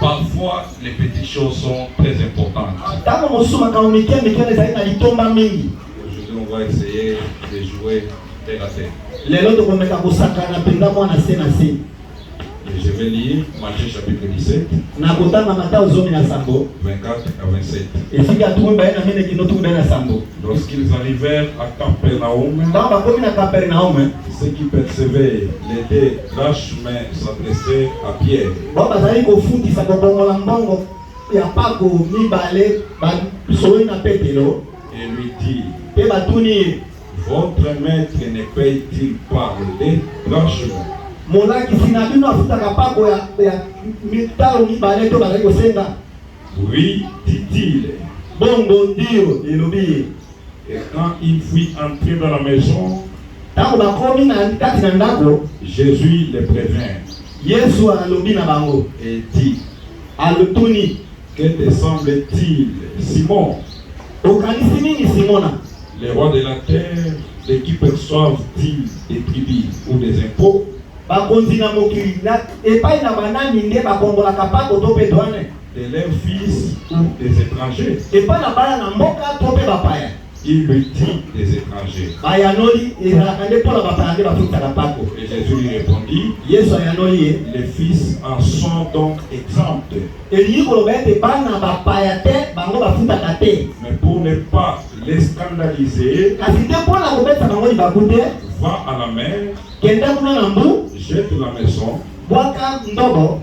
Parfois, les petites choses sont très importantes. Aujourd'hui, on va essayer de jouer terre à terre. Je vais lire Matthieu chapitre 17, 24 à 27. Lorsqu'ils arrivèrent à Capernaum, ceux qui percevaient les deux lâches mains s'adressaient à Pierre. Et lui dit, votre maître ne paye-t-il pas les lâches mains? Oui, dit-il. Et quand il fut entré dans la maison, Jésus les prévint et dit, que te semble-t-il, Simon? Les rois de la terre, de qui perçoivent-ils des tribus ou des impôts? De leurs fils ou des étrangers? Il lui dit des étrangers. Et Jésus lui répondit, les fils en sont donc exempts. Mais pour ne pas les scandaliser, va à la mer, jette la maison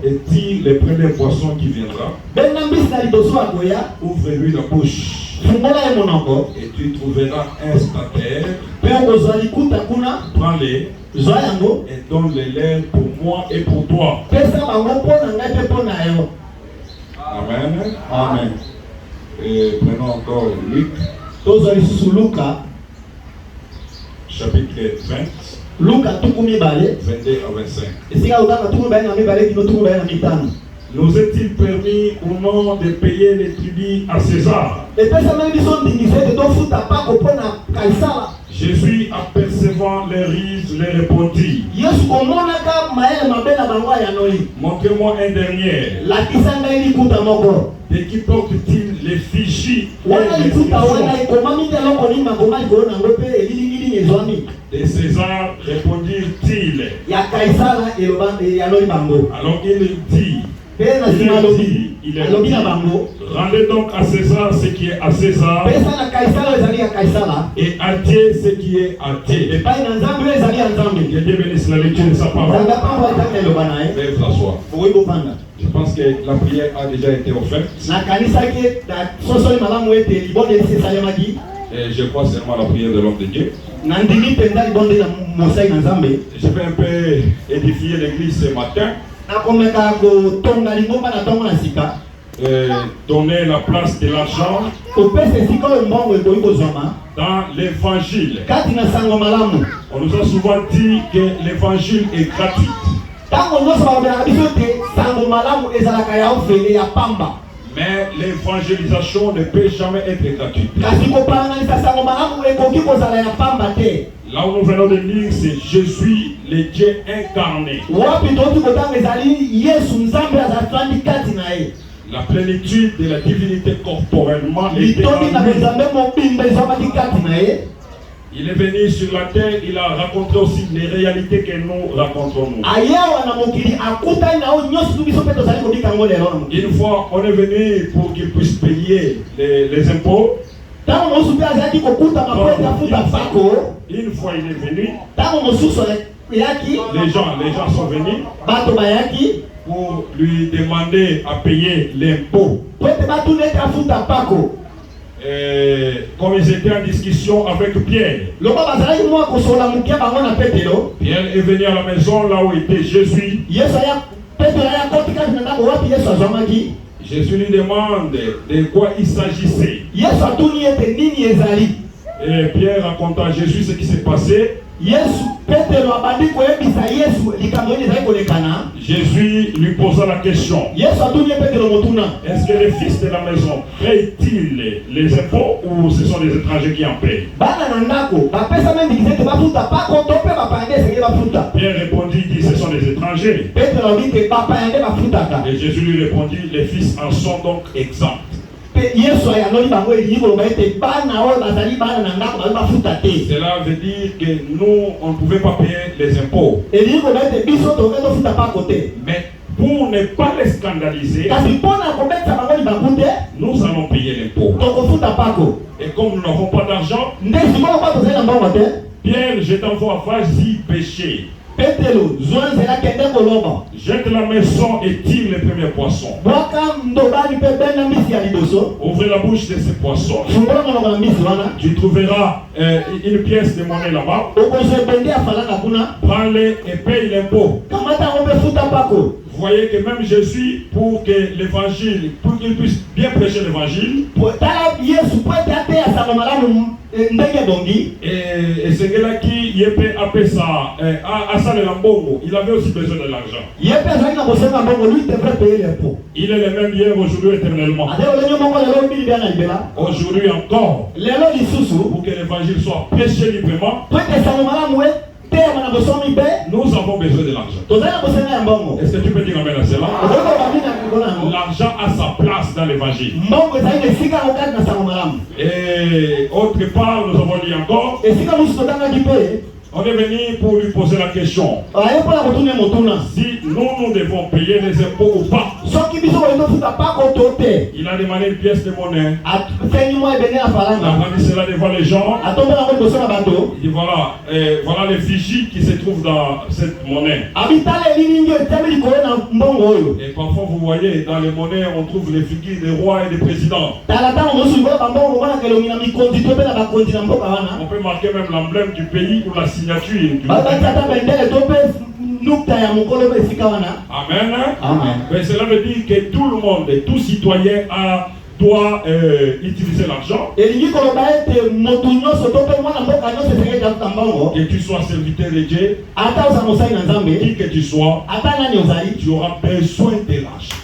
et tire les premiers poissons qui viendra. Ouvre-lui la bouche et tu trouveras un stataire. Prends-les et donne-les pour moi et pour toi. Amen. Amen. Et prenons encore Luc chapitre 20, 22 à 25. Nous est-il permis ou non de payer les tribus à César? Jésus, apercevant les rises, les répondit, montrez-moi un dernier. De qui porte-t-il les fichiers de César? Répondirent-ils. Alors il dit, rendez donc à César ce qui est à César et à Dieu ce qui est à Dieu. Que Dieu bénisse la lecture de sa parole. Veuillez vous asseoir. Je pense que la prière a déjà été offerte. Et je crois seulement à la prière de l'homme de Dieu. Je vais un peu édifier l'église ce matin. Donner la place de l'argent dans l'évangile. On nous a souvent dit que l'évangile est gratuit. Mais l'évangélisation ne peut jamais être gratuite. Là où nous venons de lire, c'est Jésus, le Dieu incarné. La plénitude de la divinité corporellement était en lui. Il est venu sur la terre, il a raconté aussi les réalités que nous racontons nous. Une fois, on est venu pour qu'il puisse payer les impôts. Une fois, il est venu. Les gens sont venus pour lui demander à payer l'impôt. Comme ils étaient en discussion avec Pierre, Pierre est venu à la maison là où était Jésus. Jésus lui demande de quoi il s'agissait. Et Pierre raconta à Jésus ce qui s'est passé. Jésus lui posa la question. Est-ce que les fils de la maison payent-ils les impôts ou ce sont les étrangers qui en payent? Pierre répondit, dit, ce sont les étrangers. Et Jésus lui répondit, les fils en sont donc exempts. Cela veut dire que nous, on ne pouvait pas payer les impôts. Mais pour ne pas les scandaliser, nous allons payer l'impôt. Et comme nous n'avons pas d'argent, Pierre, je t'envoie, vas-y pécher. Jette la maison et tire les premiers poissons. Ouvrez la bouche de ces poissons. Tu trouveras une pièce de monnaie là-bas. Prends-les et paye l'impôt. Vous voyez que même Jésus, pour que l'évangile, pour qu'il puisse bien prêcher l'évangile, et c'est là qui y peut appeler ça à ça le lambongo, il avait aussi besoin de l'argent. Il est le même hier, aujourd'hui, éternellement. Aujourd'hui encore, pour que l'évangile soit prêché librement, nous avons besoin de l'argent. Est-ce que tu peux dire amen à cela? L'argent a sa place dans l'évangile. Et autre part, nous avons dit encore, on est venu pour lui poser la question. Si nous devons payer les impôts ou pas. Il a demandé une pièce de monnaie. Il a rendu cela devant les gens. Il dit voilà les fichiers qui se trouvent dans cette monnaie. Et parfois vous voyez dans les monnaies on trouve les figures des rois et des présidents. On peut marquer même l'emblème du pays ou la signature du Amen. Amen. Mais cela veut dire que tout le monde, tout citoyen doit utiliser l'argent. Que tu sois serviteur de Dieu, qui que tu sois, tu auras besoin de l'argent.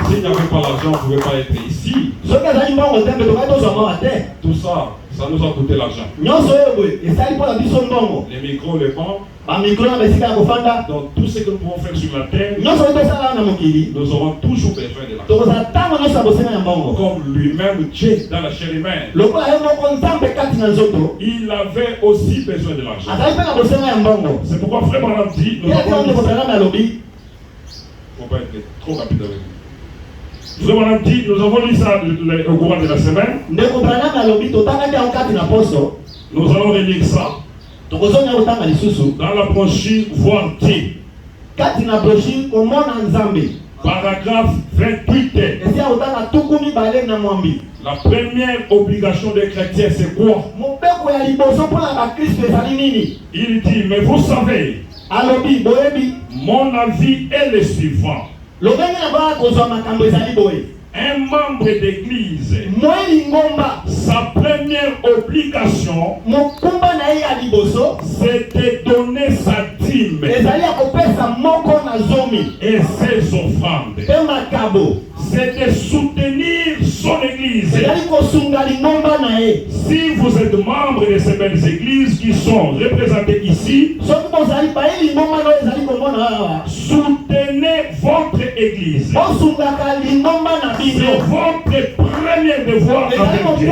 Si tu n'avais pas l'argent, on ne pouvait pas être ici. Tout ça, ça nous a coûté l'argent. Les micros, les bancs. Donc tout ce que nous pouvons faire sur la terre, nous aurons toujours besoin de l'argent. Comme lui-même, Dieu dans la chair humaine, il avait aussi besoin de l'argent. C'est pourquoi Frère Branham dit, nous avons... Faut pas être trop rapide avec nous. Frère Branham dit, nous avons lu ça au courant de la semaine. Nous allons relire ça. Dans la brochure voir Dieu. Paragraphe 28. La première obligation des chrétiens, c'est quoi? Il dit, mais vous savez, mon avis est le suivant. Un membre d'église, sa première obligation, c'est de donner sa dîme et ses offrandes. C'est de soutenir son église. Si vous êtes membre de ces belles églises qui sont représentées ici, soutenez votre église. C'est votre premier devoir avec Dieu.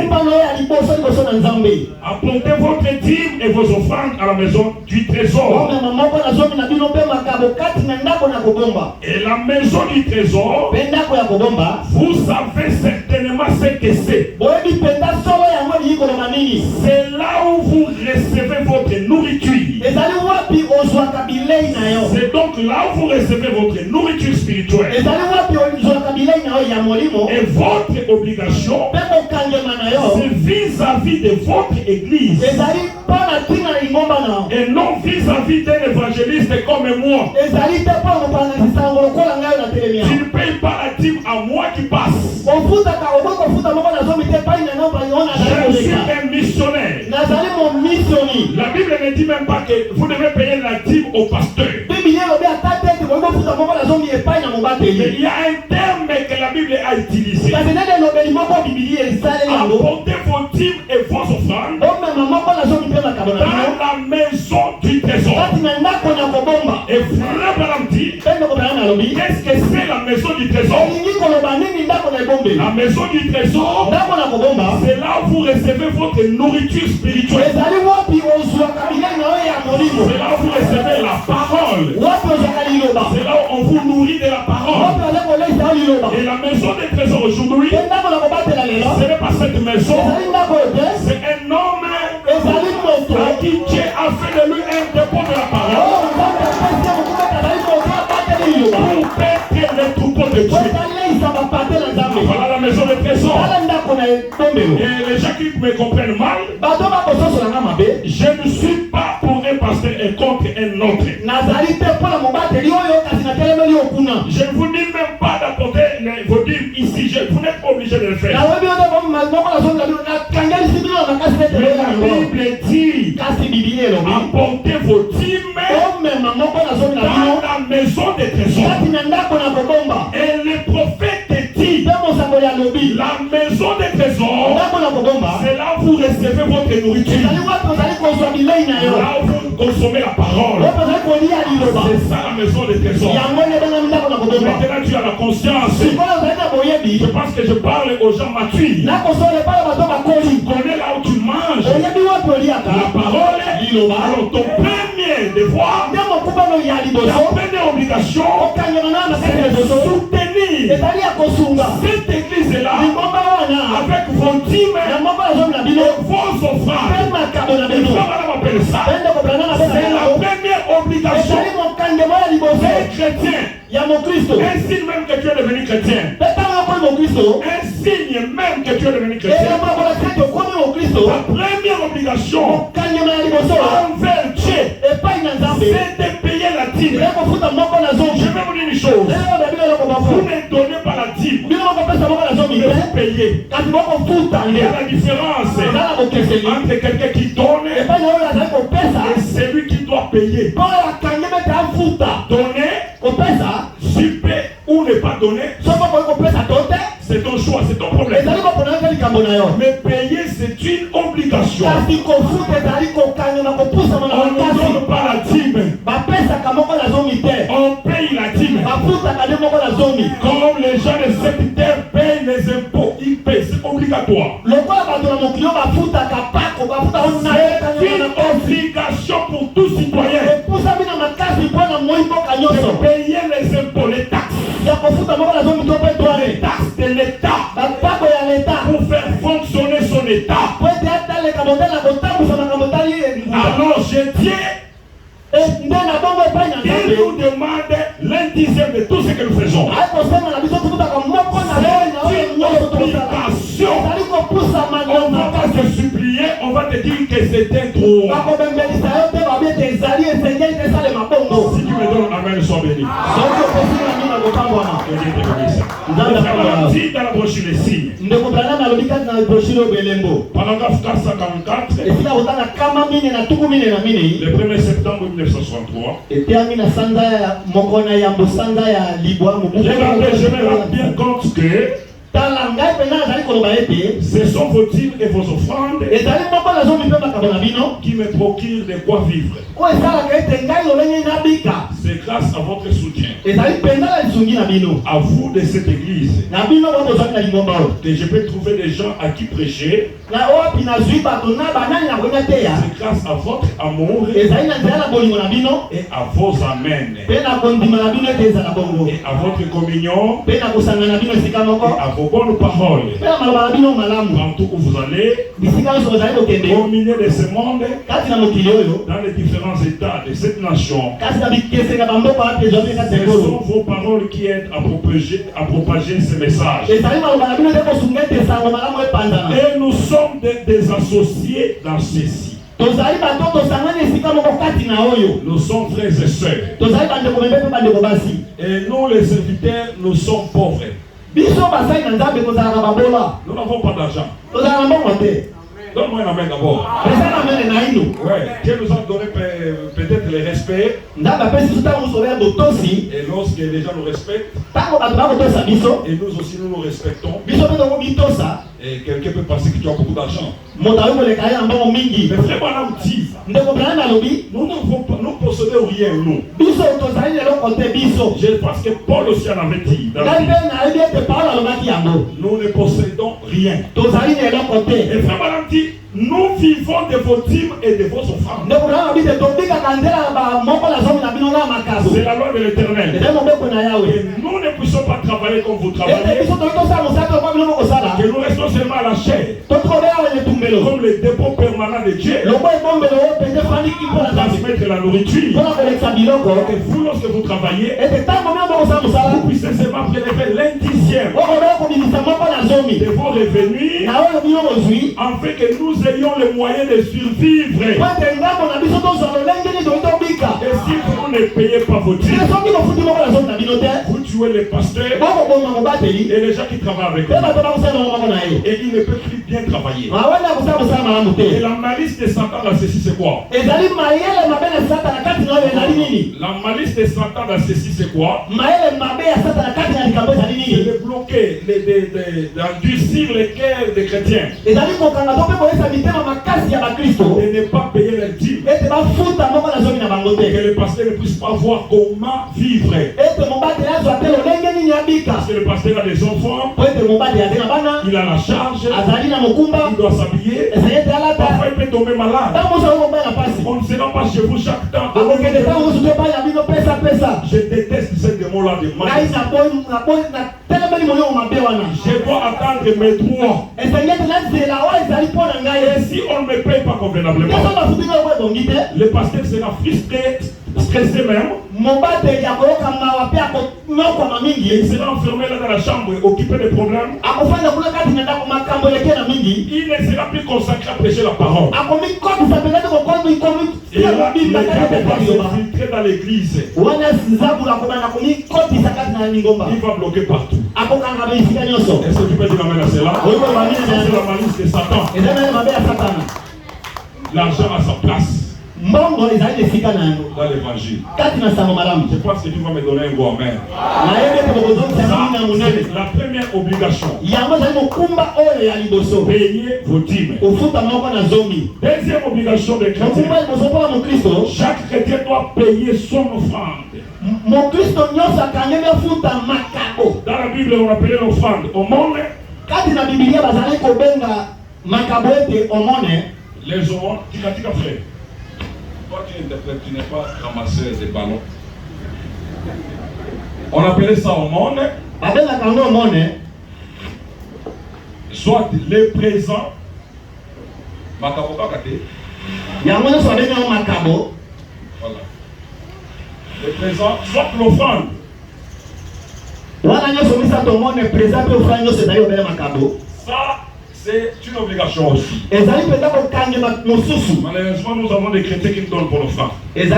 Apportez votre dîme et vos offrandes à la maison du trésor. Et la maison du trésor, vous savez certainement ce que c'est. C'est là où vous recevez votre nourriture. C'est donc là où vous recevez votre nourriture spirituelle. Et votre obligation, c'est vis-à-vis de votre église. Et non vis-à-vis d'un évangéliste comme moi. Tu ne payes pas la dîme à moi qui passe. Je suis un missionnaire. La Bible ne dit même pas que vous devez payer la dîme au pasteur. Mais il y a un terme que la Bible a utilisé. Apportez vos dîmes et vos offrandes dans la maison du trésor. Et frère Branham dit, qu'est-ce que c'est la maison du trésor? La maison du trésor, c'est là où vous recevez votre nourriture spirituelle. C'est là où vous recevez la parole. C'est là où on vous nourrit de la parole. Et la maison des trésors aujourd'hui, ce n'est pas cette maison, c'est un homme à qui Dieu a fait de lui un dépôt de la parole pour paître les troupeaux de Dieu. Voilà la maison des trésors. Et les gens qui me comprennent mal, je ne suis pas pour un pasteur et contre un autre. Je ne vous dis même pas d'apporter vos dîmes ici. Vous n'êtes pas obligé de le faire. La Bible dit apportez vos dîmes dans la maison des trésors. Et le prophète dit la maison des trésors, c'est là où vous recevez votre nourriture. Là où vous consommez la parole. C'est ça la maison des trésors. Maintenant tu as la conscience. Je pense que je parle aux gens matures. Tu connais là où tu manges la parole. Alors ton premier devoir, la première obligation, c'est de soutenir cette église là avec vos dîmes et vos offrandes. C'est la première obligation des chrétiens. Un signe même que tu es devenu chrétien. Un signe même que tu es devenu chrétien. La première obligation envers Dieu, c'est de payer la dîme. Je vais vous dire une chose. Vous ne donnez pas la dîme, mais vous payez. Il y a la différence entre quelqu'un qui donne et celui qui doit payer. Donner, super ou ne pas donner, c'est ton choix, c'est ton problème. Mais payer, c'est une obligation. On ne donne pas la dîme, on paye la dîme. Comme les gens de cette terre payent les impôts, ils payent, c'est obligatoire. C'est une obligation pour tout citoyen de payer les impôts, les taxes. Les taxes de l'État pour faire fonctionner son État. Alors je dis, il nous demande l'un dixième de tout ce que nous faisons. C'est une obligation. On ne va pas te supplier, on va te dire que c'est un droit. Si tu me donnes amen, sois béni. Dit dans la brochure les signes. Paragraphe 444. Le 1er septembre 1963. Je me rends bien compte que ce sont vos dîmes et vos offrandes qui me procurent de quoi vivre. C'est grâce à votre soutien, à vous de cette église, que je peux trouver des gens à qui prêcher. C'est grâce à votre amour et à vos amens et à votre communion et à vos bonnes paroles. Partout où vous allez, au milieu de ce monde, dans les différents états de cette nation, ce sont vos paroles qui aident à propager ce message. Et nous sommes des associés dans ceci. Nous sommes frères et sœurs. Et nous les serviteurs, nous sommes pauvres. Nous n'avons pas d'argent. Donne-moi un amen d'abord. Ouais. Dieu nous a donné peut-être le respect. Et lorsque les gens nous respectent, et nous aussi nous respectons. Et quelqu'un peut penser que tu as beaucoup d'argent. Mais frère Branham dit, nous ne possédons rien, nous. Je pense que Paul aussi en avait dit. Nous ne possédons rien. Et frère Branham dit, nous vivons de vos dîmes et de vos offrandes. C'est la loi de l'Éternel. Et nous ne puissions pas travailler comme vous travaillez. Que nous restons seulement à la chair. Comme les dépôts permanents de Dieu. Pour transmettre la nourriture. Et vous, lorsque vous travaillez, vous puissiez seulement prélever l'un-dixième de vos revenus, afin que nous ayons les moyens de survivre. Et si vous ne payez pas vos dîmes, vous tuez les pasteurs et les gens qui travaillent avec vous. Et ils ne peuvent plus bien travailler. Et la malice de Satan dans ceci, c'est quoi? La malice de Satan dans ceci, c'est quoi? C'est de bloquer, d'endurcir les cœurs des chrétiens. Et de ne pas payer les dîmes. Que le pasteur ne puisse pas voir comment vivre. Parce que le pasteur a des enfants, il a la charge, il doit s'habiller. Parfois il peut tomber malade. On ne sera pas chez vous chaque temps. Je déteste ce démon-là de mal. Je dois attendre mes droits. Et si on ne me paye pas convenablement, le pasteur sera frustré, stressé même. Il sera enfermé là dans la chambre, occupé des problèmes. Il ne sera plus consacré à prêcher la parole. Et là, il ne va pas s'infiltrer dans l'église. Il va bloquer partout. Est-ce que tu peux dire amen à cela? C'est la malice de Satan. L'argent a sa place dans l'évangile. Je pense que tu vas me donner un bon amen. La première obligation, payer vos dîmes. Deuxième obligation des chrétiens, chaque chrétien doit payer son offrande. Dans la Bible, on appelait l'offrande aumône. Les aumônes, tika frère. Toi qui interprètes, tu n'es pas ramasseur des ballons. On appelait ça aumône. Soit les présents. Makabo bakate. Voilà. Les présents, soit l'offrande. Ça, c'est une obligation aussi. Malheureusement, nous avons des chrétiens qui nous donnent pour l'offrande. Ils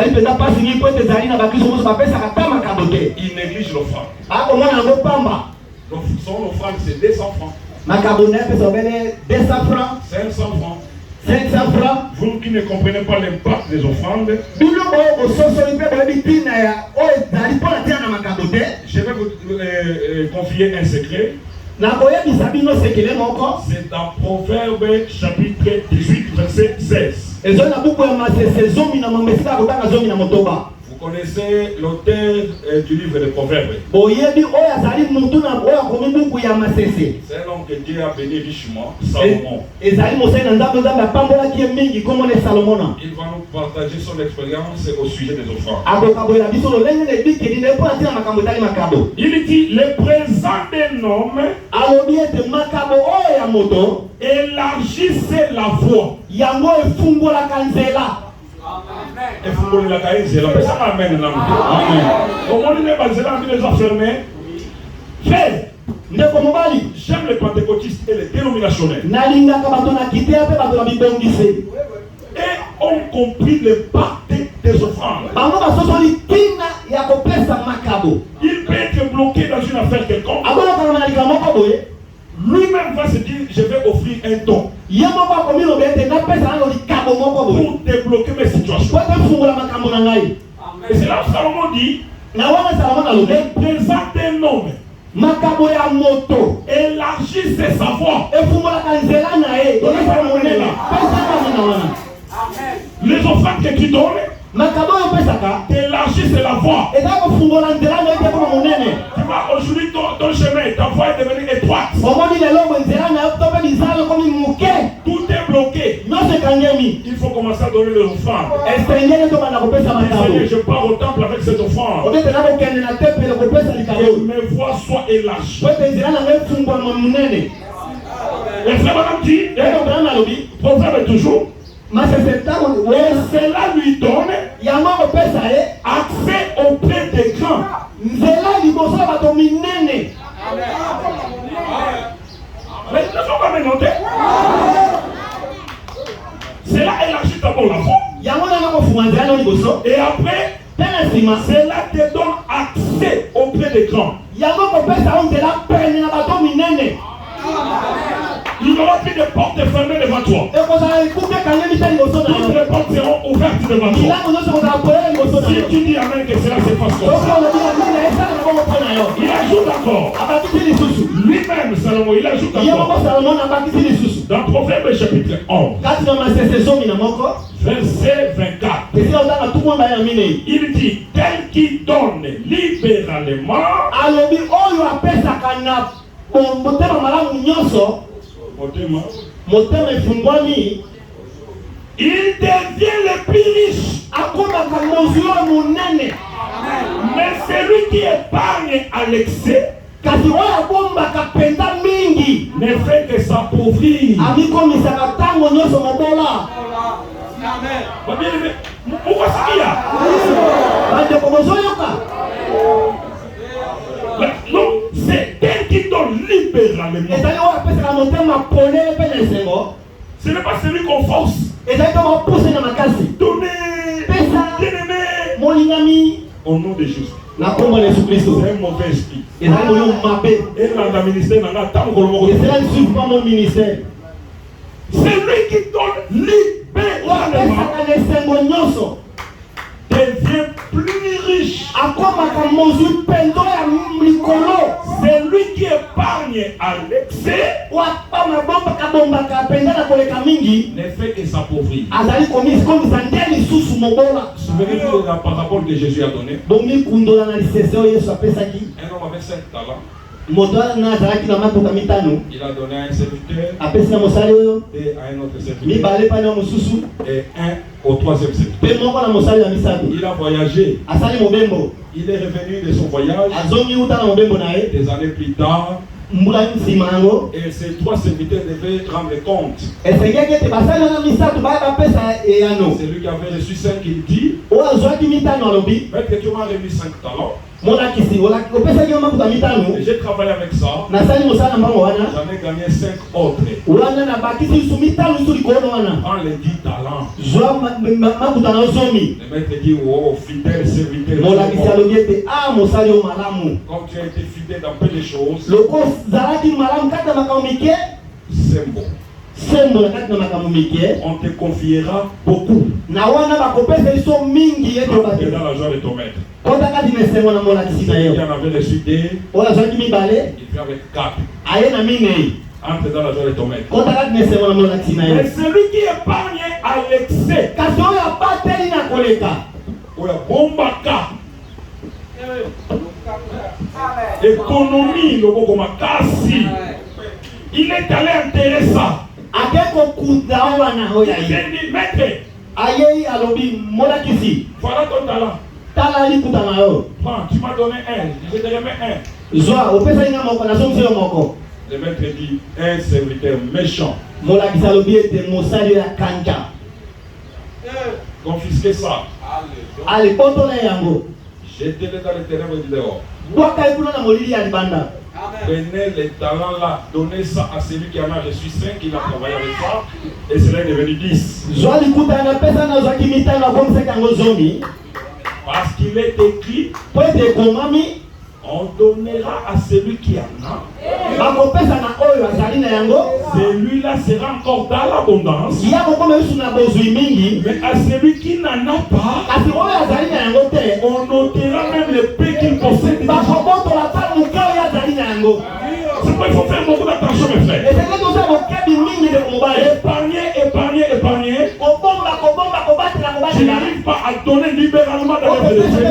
négligent l'offrande. Son offrande, c'est 200 francs. 500 francs. 500 francs. Vous qui ne comprenez pas l'impact des offrandes, je vais vous confier un secret. C'est dans Proverbe chapitre 18, verset 16. Vous connaissez l'auteur du livre des Proverbes. C'est un homme que Dieu a béni richement, Salomon. Il va nous partager son expérience au sujet des offrandes. Il dit, le présent d'un homme élargissait la voie. Et vous voulez la caisse, la personne amène. Amen. Comment il est basé là, il les a fermés. Frère, j'aime les pentecôtistes et les dénominationnels. Et ont compris l'impact des offrandes. Il peut être bloqué dans une affaire quelconque. Lui-même va se dire, je vais offrir un don. Les présents d'un homme élargit ses savoirs. Les offrandes que tu donnes élargissent la voie. Tu vois, aujourd'hui, ton chemin, ta voie est devenue étroite. Tout est bloqué. Il faut commencer à donner les offrandes. Seigneur, je pars au temple avec cette offrande. Que mes voies soient élargies. Et frère Madame dit, proverbe est toujours. Et cela lui donne accès auprès des grands. Mais il ne faut pas me noter. Cela élargit d'abord la foi. Et après, cela te donne accès auprès des grands. Il n'y aura plus de portes fermées devant toi. Toutes les portes seront ouvertes devant toi. Si tu dis amen que cela se passe comme ça. Il ajoute encore. Lui-même, Salomon, il ajoute encore. Dans Proverbe chapitre 11, verset 24. Il dit, tel qui donne libéralement, il devient le plus riche. Mais celui qui épargne à l'excès ne fait que s'appauvrir. Pourquoi ça y a? Non, c'est tel qui donne libéralement. Ce n'est pas celui qu'on force. Donnez, bien-aimé, au nom de Jésus. C'est un mauvais esprit. Et dans le ministère, celui qui donne libéralement devient plus riche. Celui qui épargne à l'excès ne fait que s'appauvrir. Souvenez-vous de la parabole que Jésus a donnée. Un homme avec 5 talents. Il a donné à un serviteur et à un autre serviteur et un au troisième serviteur. Il a voyagé. Il est revenu de son voyage des années plus tard. Et ces 3 serviteurs devaient rendre compte. C'est lui qui avait reçu 5, il dit, maître, tu m'as remis 5 talents. Et j'ai travaillé avec ça. J'en ai gagné 5 autres. Prends les 10 talents. Le maître dit, oh, fidèle serviteur. Comme tu as été fidèle dans peu de choses, c'est bon. On te confiera beaucoup. Dans la joie de ton maître. Il y en avait les idées. Il fait avec 4. Entre dans la joie de ton maître. Mais celui qui épargne à l'excès, économie, il est allé enterrer ça. Il a dit, maître, voilà ton talent. Prends, tu m'as donné 1, je te remets 1. Le maître dit, un serviteur méchant. Confisquez ça. Jetez-le dans les ténèbres du dehors. Prenez les talents là, donnez ça à celui qui en a reçu 5, il a travaillé avec ça, et cela est devenu 10. Parce qu'il est écrit, on donnera à celui qui en a. Celui-là sera encore dans l'abondance. Mais à celui qui n'en a pas, on notera même le peu yango. C'est pourquoi il faut faire beaucoup d'attention, mes frères. Épargner. Tu n'arrives pas à donner libéralement dans les vérités.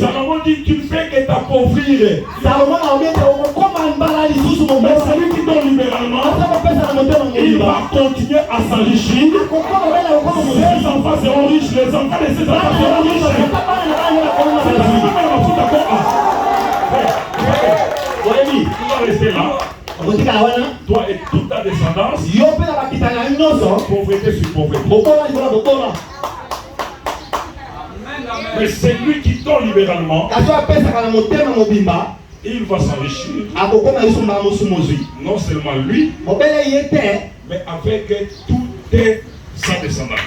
Salomon dit, tu ne fais que t'appauvrir. Mais celui qui donne libéralement, il va continuer à s'enrichir. Ses enfants seront riches, les enfants de ses enfants seront riches. C'est la même d'accord. Tu vas rester là. Toi et toute ta descendance, pauvreté sur pauvreté. Mais c'est lui qui donne libéralement, il va s'enrichir. Non seulement lui, mais avec toute sa descendance.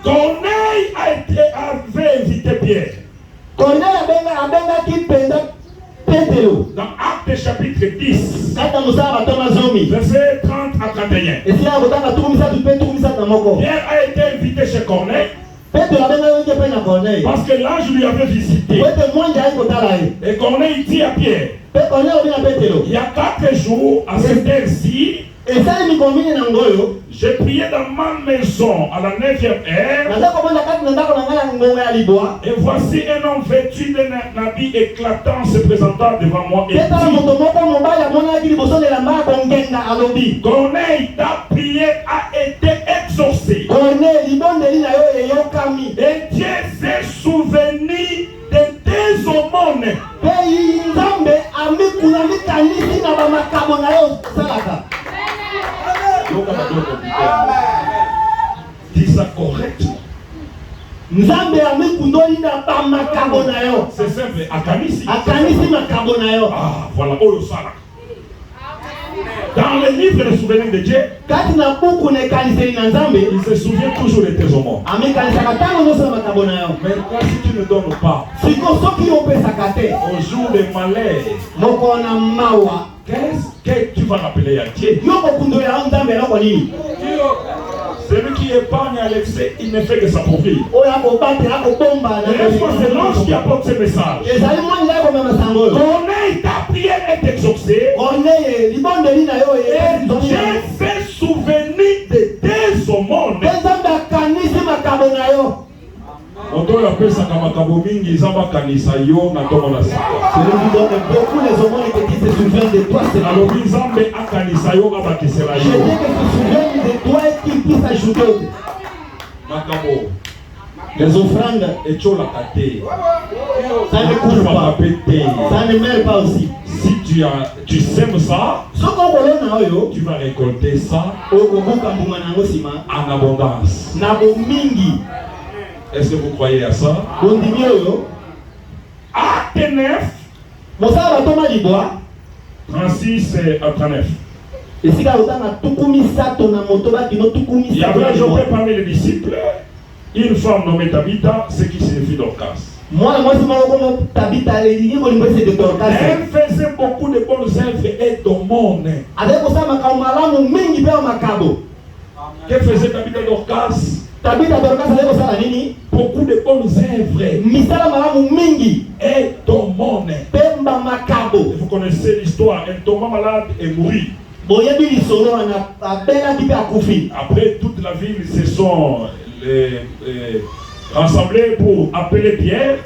Corneille avait invité Pierre. Dans Actes chapitre 10, verset 30 à 31. Pierre a été invité chez Corneille parce que l'ange lui avait visité. Et Corneille dit à Pierre, il y a 4 jours à cette heure-ci, j'ai prié dans ma maison à la 9e heure. Et voici un homme vêtu d'un habit éclatant se présentant devant moi et dit, Corneille, ta prière a été exaucée. Et Dieu s'est souvenu de tes aumônes. Dis ça correctement. C'est simple, Akanisi. Ah, voilà, dans le livre des souvenirs de Dieu, il se souvient toujours de tes aumônes. Mais toi, si tu ne donnes pas, au jour des malheurs, qu'est-ce que tu vas rappeler à Dieu? Celui qui épargne à l'excès, il ne fait que s'appauvrir. C'est l'ange qui apporte ce message. Corneille, ta prière est exaucée. Dieu s'est souvenu de tes aumônes. Oto ya pesa kama kabo mingi zamba kanisa yo na tomo na sika. Beaucoup les aumônes que tu te souviens de toi, c'est alors bizambe akanisa yo abakisela yo. Je dis que tu te souviens de toi et qu'il puisse ajouter. Makabo. Les offrandes et chola kate. Ça ne coule pas. Ça ne meurt pas aussi. Si tu sèmes ça, tu vas récolter ça en abondance. Est-ce que vous croyez à ça? Acte 9, 36 à 39. Il y avait aujourd'hui parmi les disciples une femme nommée Tabitha, ce qui signifie Dorcas. Elle faisait beaucoup de bonnes œuvres et d'aumônes. Que faisait Tabitha Dorcas? Beaucoup de bonnes œuvres et d'aumônes. Vous connaissez l'histoire, elle tomba malade et mourit. Après, toute la ville se sont rassemblés pour appeler Pierre.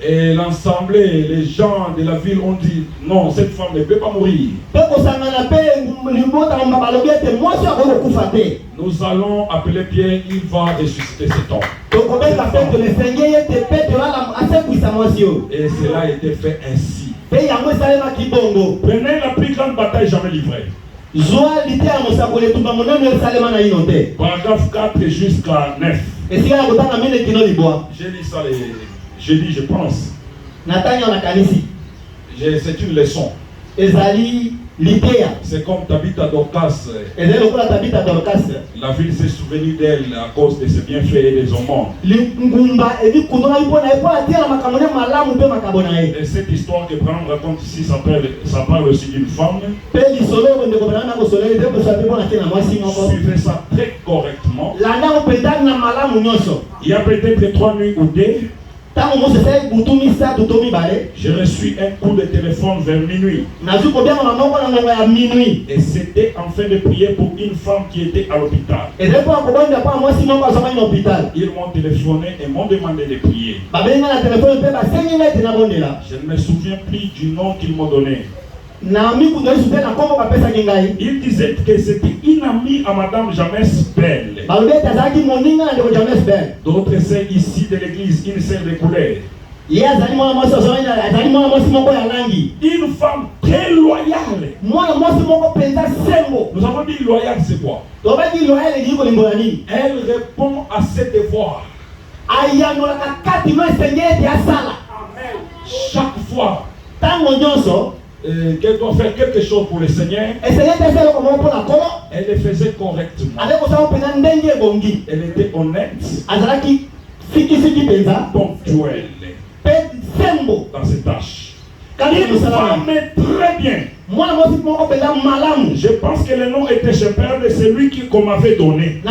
Et l'ensemble, les gens de la ville ont dit non, cette femme ne peut pas mourir. Nous allons appeler Pierre, il va ressusciter cet homme. Et cela a été fait ainsi. Prenez la plus grande bataille jamais livrée. Paragraphe 4 jusqu'à 9. J'ai lu ça j'ai dit, je pense. C'est une leçon. C'est comme Tabitha Dorcas. La ville s'est souvenue d'elle à cause de ses bienfaits et des aumônes. Et cette histoire que Branham raconte ici, ça parle aussi d'une femme. Suivez ça très correctement. Il y a peut-être 3 nuits ou 2. J'ai reçu un coup de téléphone vers minuit. Et c'était en train de prier pour une femme qui était à l'hôpital. Ils m'ont téléphoné et m'ont demandé de prier. Je ne me souviens plus du nom qu'ils m'ont donné. Il disait que c'était une amie à Madame James Bell. D'autres sœurs ici de l'église, une sœur de couleur. Une femme très loyale. Nous avons dit loyale, c'est quoi? Elle répond à ses devoirs. Chaque fois qu'elle doit faire quelque chose pour le Seigneur, elle le faisait correctement. Elle était honnête, ponctuelle dans ses tâches. Une femme très bien. Je pense que le nom était Shepherd, c'est lui qu'on m'avait donné.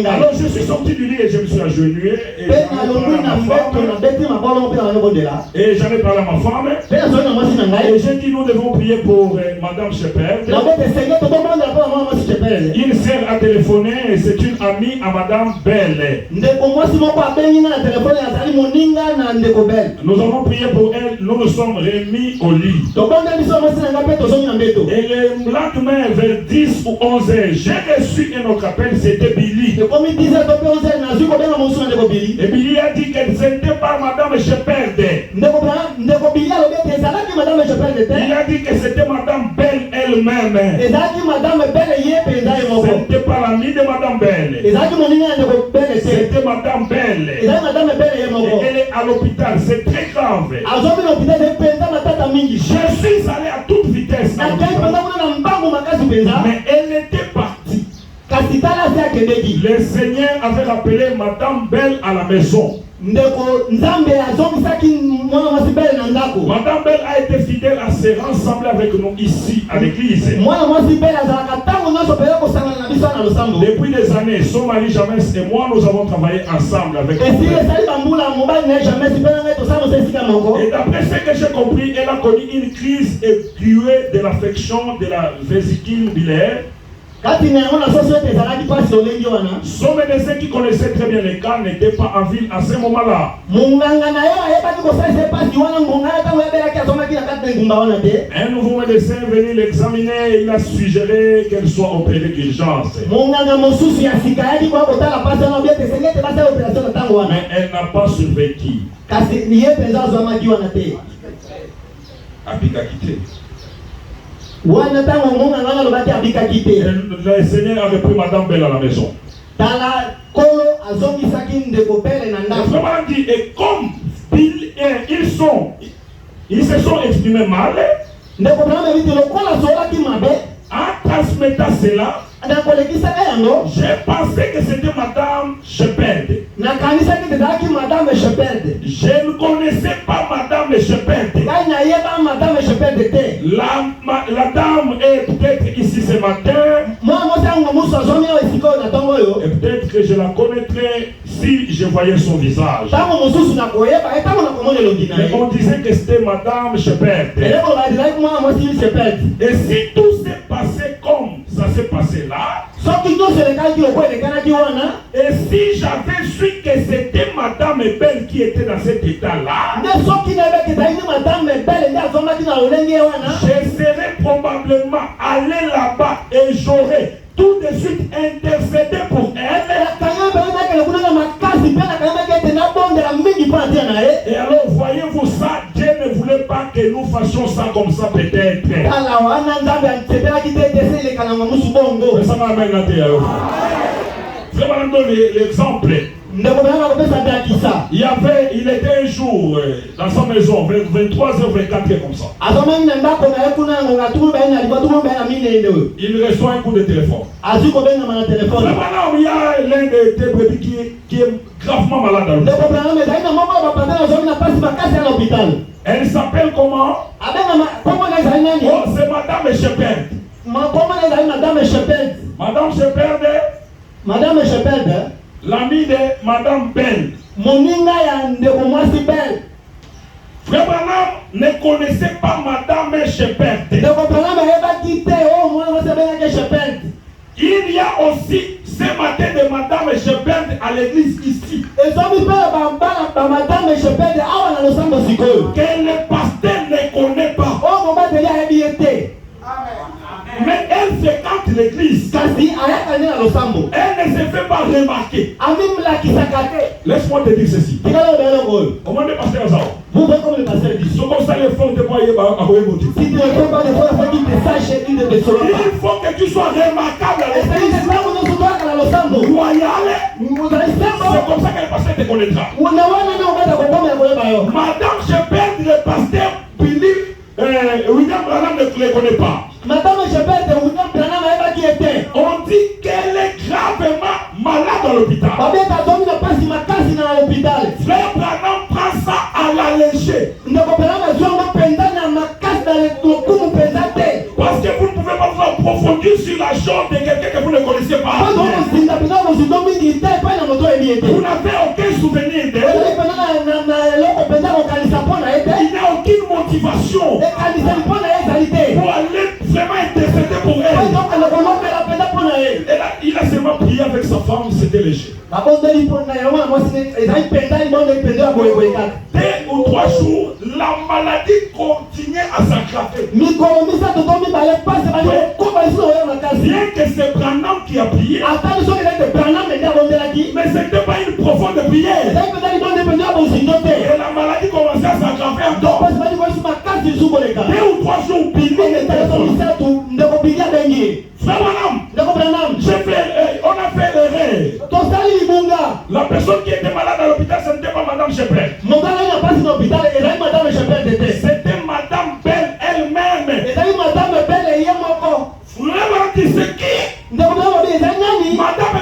Alors je suis sorti du lit et je me suis agenouillé et j'en ai parlé à ma femme. Et j'ai dit nous devons prier pour Madame Shepherd. Une sœur a téléphoné et c'est une amie à Madame Bell. Nous avons prié pour elle, nous nous sommes remis au lit. Et le lendemain, vers 10 ou 11 heures, j'ai reçu un autre appel, c'était Billy. Et Billy a dit que ce n'était pas Madame Shepherd. Il a dit que c'était Madame Bell elle-même. Ce n'était pas l'amie de Madame Bell. C'était Madame Bell. Et elle est à l'hôpital, c'est très grave. Je suis allé à toute vitesse. Mais elle était partie. Le Seigneur avait rappelé Madame Bell à la maison. Madame Bell a été fidèle à se rassembler avec nous ici à l'église. Depuis des années, son mari James et moi nous avons travaillé ensemble avec elle. Et d'après ce que j'ai compris, elle a connu une crise aiguë de l'affection de la vésicule biliaire. Son médecin qui connaissait très bien les cas n'était pas en ville à ce moment-là. Un nouveau médecin est venu l'examiner et il a suggéré qu'elle soit opérée d'urgence. Mais elle n'a pas survécu. Le Seigneur avait pris Madame Bell à la maison. Dit, et comme ils se sont exprimés mal, en transmettant cela, j'ai pensé que c'était Madame Shepherd. Je ne connaissais pas Madame Shepherd. La dame est peut-être ici ce matin. Et peut-être que je la connaîtrais si je voyais son visage. Mais on disait que c'était Madame Shepherd. Et si tout s'est passé comme ça s'est passé là, et si j'avais su que c'était Madame Bell qui était dans cet état-là, je serais probablement allé là-bas et j'aurais tout de suite intercédé pour elle. Et alors voyez-vous ça, Dieu ne voulait pas que nous fassions ça comme ça peut-être. Ça m'amène à dire. Vraiment donner l'exemple. Il était un jour dans sa maison, 23h24 comme ça. Il reçoit un coup de téléphone. Vraiment, il y a l'un de tes brebis qui est gravement malade. Elle s'appelle comment? Oh, c'est Madame Shepherd. Madame Shepherd. Madame Shepard, l'ami de Madame Belle. moninga ya ndeko mwasi Belle. Frère Branham ne connaissait pas Madame Shepard. Ndeko Branham ayeba kite o mwana mwasi Belle Shepard. Il y a aussi ce matin de Madame Shepard à l'église ici. Et ça me parle de Madame Shepard awa na losambo sikoyo. Que le pasteur ne connaît pas. Oh mon bête ya ebiete. Mais elle fréquente l'église. Kasi ayaka ni na losambo. Elle ne se fait pas remarquer. Amim la kisakate. Laisse-moi te dire ceci. Tikalo belo ngoyo. Comment le pasteur Zao? Vous voyez comme le pasteur dit. Ce comme ça les fonds de moi yeba akoyebo. Si tu ne fais pas de fois, il faut qu'il te sache qu'il te sera pas. Il faut que tu sois remarquable à l'église. C'est Royale. C'est comme ça que le pasteur te connaîtra. Madame Shepard, le pasteur Philippe William Branham ne le connaît pas. Madame Shepard, William Branham qui était. On dit qu'elle est gravement malade à l'hôpital. Frère Branham prend ça à la légère. Parce que vous ne pouvez pas vous approfondir sur la chose de quelqu'un que vous ne connaissez pas. Vous n'avez aucun souvenir d'elle. Il n'y a aucune motivation pour aller vraiment intercéder pour elle. Il a seulement prié avec sa femme, c'était léger. 2 ou 3 jours, la maladie continuait à s'aggraver. Bien que c'est Branham qui a prié, mais ce n'était pas une profonde prière. Et la maladie commençait à s'aggraver encore. 2 ou 3 jours, Frère Branham, on a fait l'erreur. La personne qui était malade à l'hôpital, ce n'était pas Madame Shepard. C'était Madame Belle elle-même. Frère, tu sais qui? Madame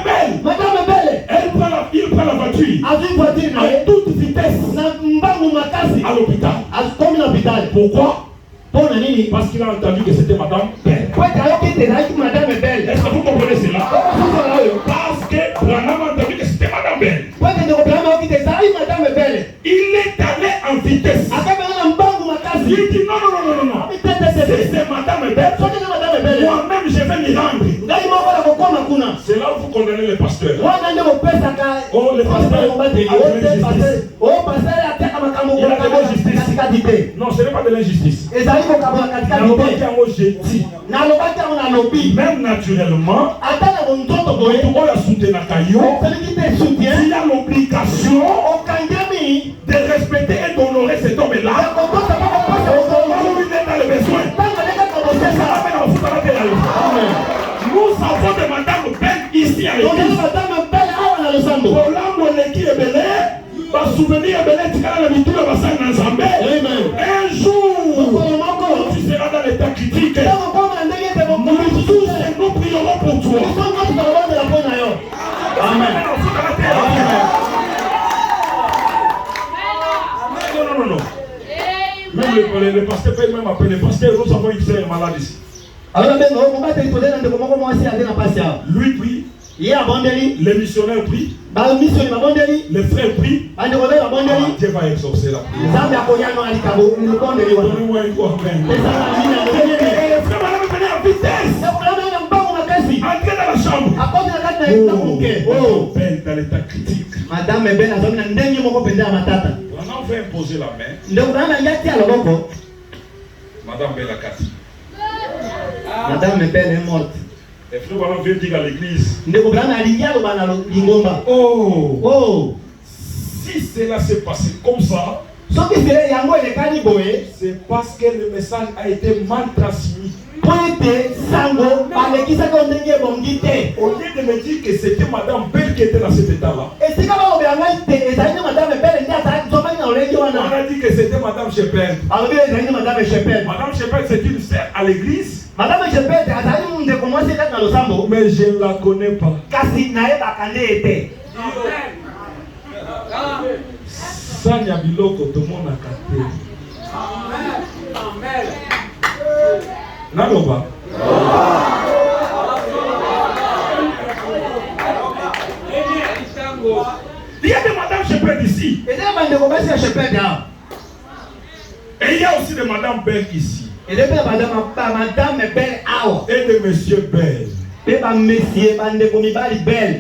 Belle. Il prend la voiture à toute vitesse à l'hôpital. Pourquoi? Parce qu'il a entendu que c'était Madame Belle. Est-ce que vous comprenez cela? Parce que Branham a entendu que c'était Madame Belle. Il est allé en vitesse. Il dit non. Si c'est Madame Belle, moi-même je vais m'y rendre. C'est là où vous condamnez le pasteur. Oh, le pasteur a de l'injustice. Non, ce n'est pas de l'injustice. Même naturellement, il a l'obligation de respecter et d'honorer cet homme-là. Il est dans le besoin. Nous avons de Madame Belle ici à l'église. Pour l'âme qui est belé, va souvenir belé, tu vas la vie, tu vas passer dans Zambé. Un jour, tu seras dans l'état critique. Nous prierons pour toi. Amen. Non. Même le pasteur peut même appeler le pasteur. Nous avons une sœur malade ici. Lui prie. Les missionnaires prient. Les frères prient. Dieu va exaucer la prière. Donnez-moi une voix pleine. Les frères vont venir en vitesse. Entrez dans la chambre. Oh, Belle dans l'état critique. Madame Belle a donné un dernier mot pour matata. On va imposer la main. Madame Belle a cassé. Madame Belle est morte. Les frères vont venir dire à l'église. Oh, si cela s'est passé comme ça, c'est parce que le message a été mal transmis. Au lieu de me dire que c'était Madame Belle qui était dans cet état-là, on a dit que c'était Madame Shepard. Madame Shepard, c'est une sœur à l'église. Mais je ne la connais pas. Sanya biloko to mona kate. Naloba. Il y a des madames Shepard ici. Et il y a aussi des madames belles ici. Et des messieurs belles.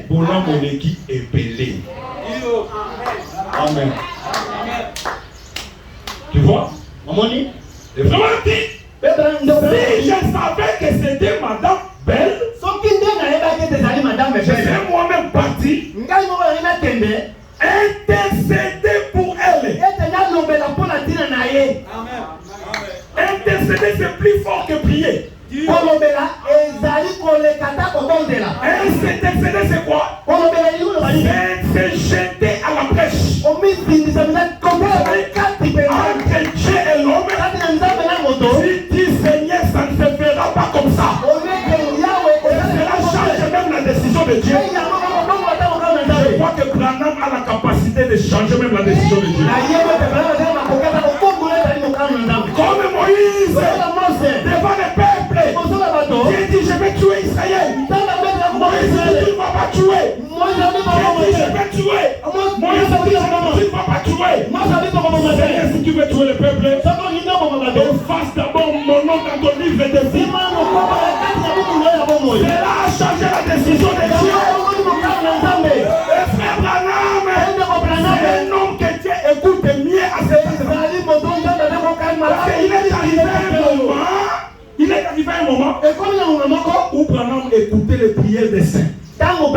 Pour la monnaie qui est pelée. Amen. Tu vois? Et vraiment dit, si je savais que c'était madame belle, je serais moi-même parti intercéder pour elle. Intercéder, c'est plus fort que prier. Intercéder, c'est quoi? C'est jeter à la brèche entre Dieu et l'homme. Si tu Seigneur, ça ne se fera pas comme ça. Cela change même la décision de Dieu. Je crois que Branham a la capacité de changer même la décision de Dieu. Comme Moïse devant le peuple, Dieu dit je vais tuer Israël. Moïse dit tu ne vas pas tuer. Dieu dit je vais tuer. Moïse dit tu ne vas pas tuer. Seigneur, si tu veux tuer le peuple, efface d'abord mon nom dans ton livre de vie. Cela a changé la décision de Dieu. Et frère Branham, c'est un homme que Dieu écoute mieux à cette heure. Il est arrivé un moment où Branham écoutait les prières des saints. Branham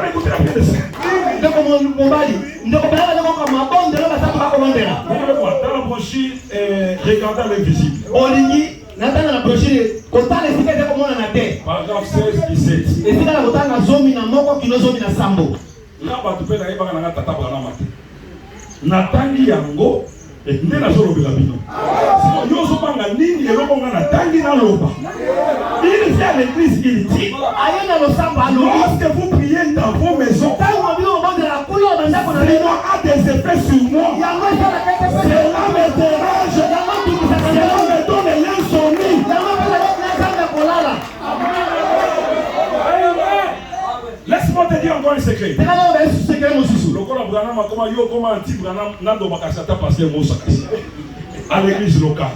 écoutait la prière des saints. Dans la brochure, regardez l'invisible. Paragraphe 16-17. Natangi yango nde nazolobela bino. Nyonso banga nini elobonga natangi naloba. Il vient à l'église, il dit lorsque vous priez dans vos maisons, cela a des effets sur moi. Cela me dérange. Cela me donne l'insomnie. Laisse-moi te dire encore un secret. À l'église locale.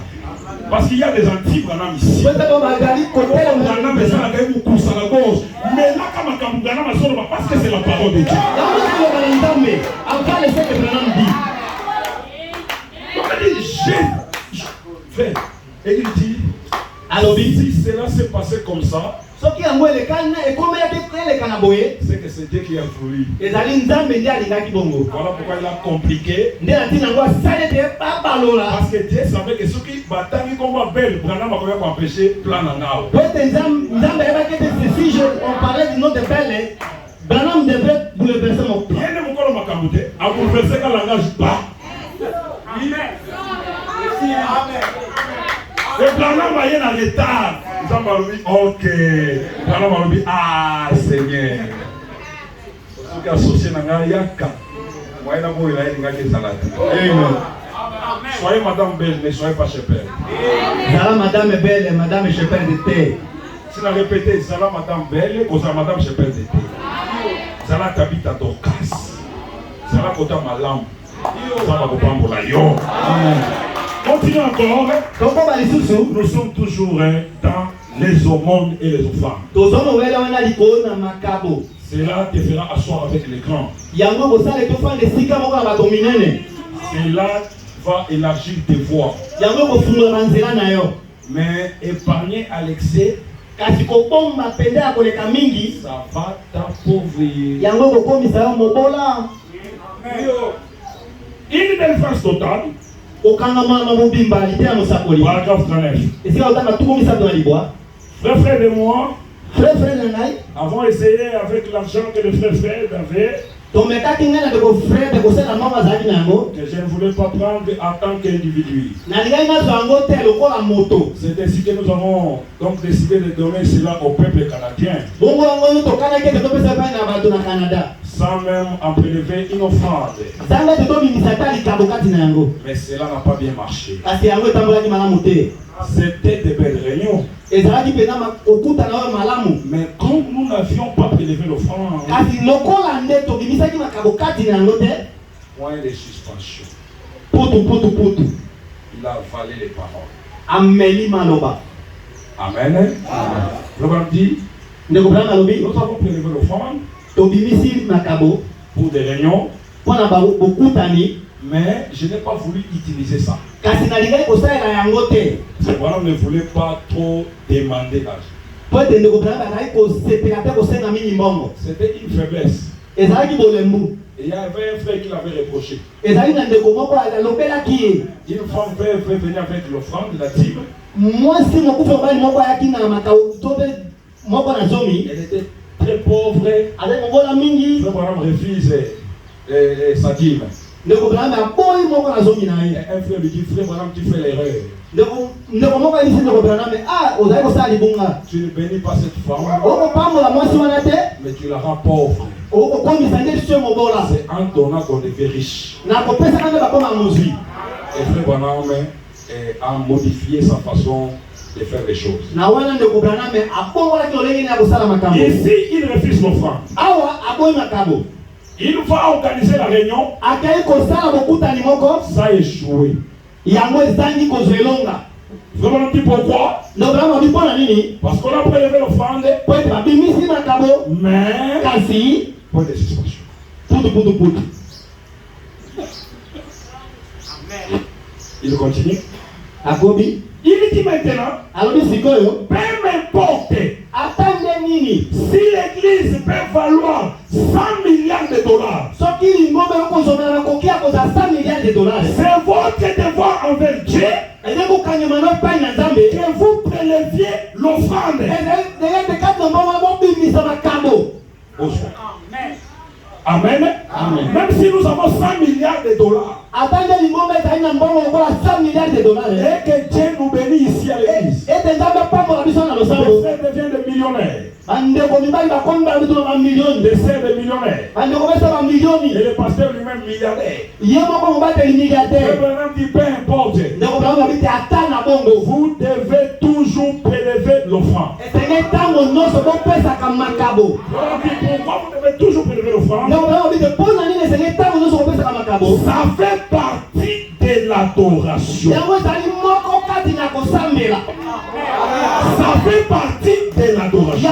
Parce qu'il y a des anti-Branham ici. Mais là, parce que c'est la parole de Dieu. Et il dit, alors si cela s'est passé comme ça, c'est que c'est Dieu qui a voulu. Voilà pourquoi il a compliqué. Parce que Dieu savait que ceux qui bataillent comme belle, Branham a empêché plan en out. Si on parlait du nom de Belle, Branham devrait bouleverser mon plan. Bien de mon corps, à bouleverser quand langage bas. Et Branham va y aller en retard. Ok. Branham va dire, ah Seigneur. Ceux qui associent dans la yaka. Amen. Soyez madame belle, ne soyez pas Shepard. Zala madame belle, madame Shepard de thé. Si on a répété, Zala madame belle, ou Zala madame Shepard de thé. Zala tabita Dorcas. Zala kota malam. Zala kopambo la yo. Continuons encore. Nous sommes toujours dans les aumônes et les offrandes. Cela te fera asseoir avec les grands. Cela va élargir tes voies. Mais épargner à l'excès, ça va t'appauvrir. Une délivrance totale. Paragraphe 39. Frère de moi, avons essayé avec l'argent que le frère avait que je ne voulais pas prendre en tant qu'individu. C'est ainsi que nous avons donc décidé de donner cela au peuple canadien. Sans même en prélever une offrande. Mais cela n'a pas bien marché. C'était des belles réunions. Mais comme nous n'avions pas prélevé l'offrande, point de suspension. Il a avalé les paroles. Amen. Le Bible dit, nous avons prélevé l'offrande pour des réunions, mais je n'ai pas voulu utiliser ça. C'est voilà, on ne voulait pas trop demander l'argent. C'était une faiblesse. Et il y avait un frère qui l'avait reproché. Une femme veut venir avec l'offrande, la dîme. Elle était très pauvre. Frère refuse sa dîme. Un frère lui dit, frère Branham, tu fais l'erreur. Tu ne bénis pas cette femme, mais tu la rends pauvre. C'est en donnant qu'on devient riche. Et frère Branham a modifié sa façon de faire les choses. Ici, il refuse l'offrande. Il va organiser la réunion. Ça a échoué. Vraiment dit pourquoi? Parce qu'on a prélevé l'offrande. Mais point de suspension. Il continue. Il dit maintenant, peu m'importe si l'église peut valoir 100 milliards de dollars. C'est votre devoir envers Dieu que vous préleviez l'offrande. Amen. Amen. Même si nous avons 100 milliards de dollars. Et que Dieu nous bénit ici à l'église. Les frères deviennent des millionnaires. Des sœurs des millionnaires. Et le pasteur lui-même milliardaire. Dit peu importe. Vous devez toujours prélever l'offrande. Pourquoi vous devez toujours prélever l'offrande? Ça fait partie de l'adoration. Ça fait partie de l'adoration.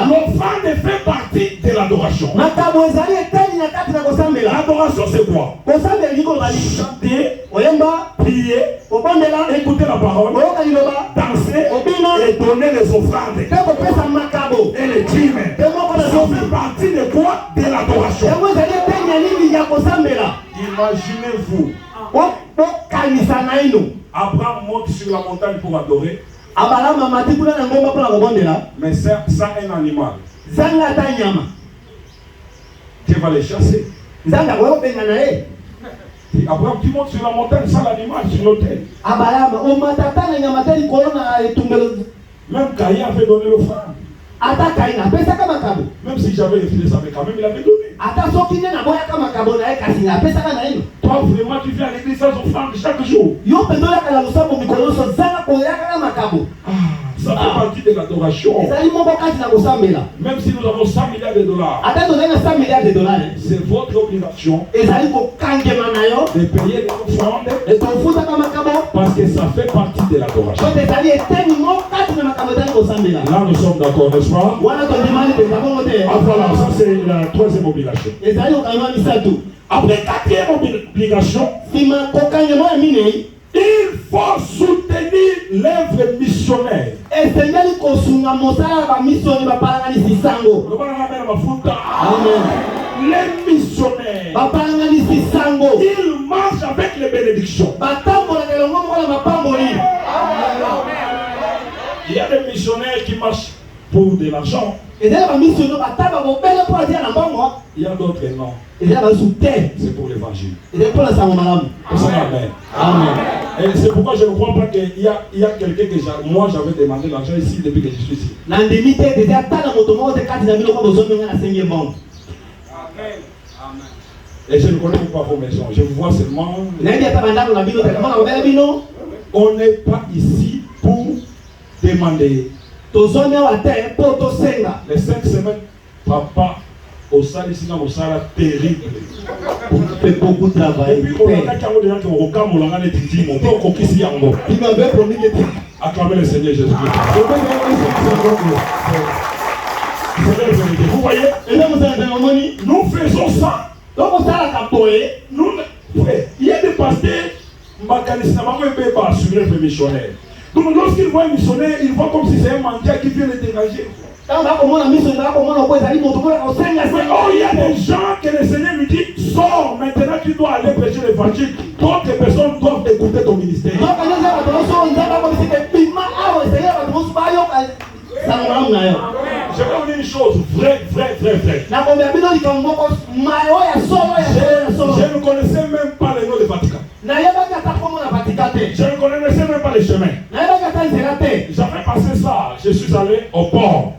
L'offrande fait partie de l'adoration. L'adoration c'est quoi? Chanter, prier, écouter la parole, danser et donner les offrandes. Et les dîmes. Ça fait partie de quoi? De l'adoration. Imaginez-vous. Abraham monte sur la montagne pour adorer. Mais ça un animal. Tu vas les chasser. Abraham, tu montes sur la montagne sans l'animal sur l'autel. Même Caïn avait donné l'offrande. Même si j'avais refusé ça, mais quand même il avait donné. Toi vraiment tu viens à l'église sans offrande chaque jour. Ça fait partie de l'adoration. Même si nous avons 100 milliards de dollars, c'est votre obligation de payer les offrandes parce que ça fait partie de l'adoration. Là nous sommes d'accord, n'est-ce pas? Voilà, ça c'est la troisième obligation. Après quatrième obligation, il faut soutenir l'œuvre missionnaire. Les missionnaires, ils marchent avec les bénédictions. Il y a des missionnaires qui marchent pour de l'argent. Il y a d'autres noms. C'est pour l'évangile. Amen. Amen. Et c'est pourquoi je ne crois pas qu'il y a quelqu'un que moi j'avais demandé l'argent ici depuis que je suis ici. Amen. Et je ne connais pas vos maisons. Je vous vois seulement. On n'est pas ici pour demander. Les 5 semaines, papa, au salaire ici, au salaire terrible. Il fait beaucoup de travail. Et puis, on a des gens qui ont acclamer le Seigneur Jésus-Christ. Vous voyez, nous faisons ça. Il y a des pasteurs, missionnaires. Donc lorsqu'ils voient un missionnaire, ils voient comme si c'est un mendiant qui vient les dégager. Oh, il y a des gens que le Seigneur lui dit, sors, maintenant tu dois aller prêcher l'évangile. D'autres personnes doivent écouter ton ministère. Je vais vous dire une chose, vrai. Je ne connaissais même pas le nom du Vatican. Je ne connaissais même pas les chemins. J'avais passé ça, je suis allé au port.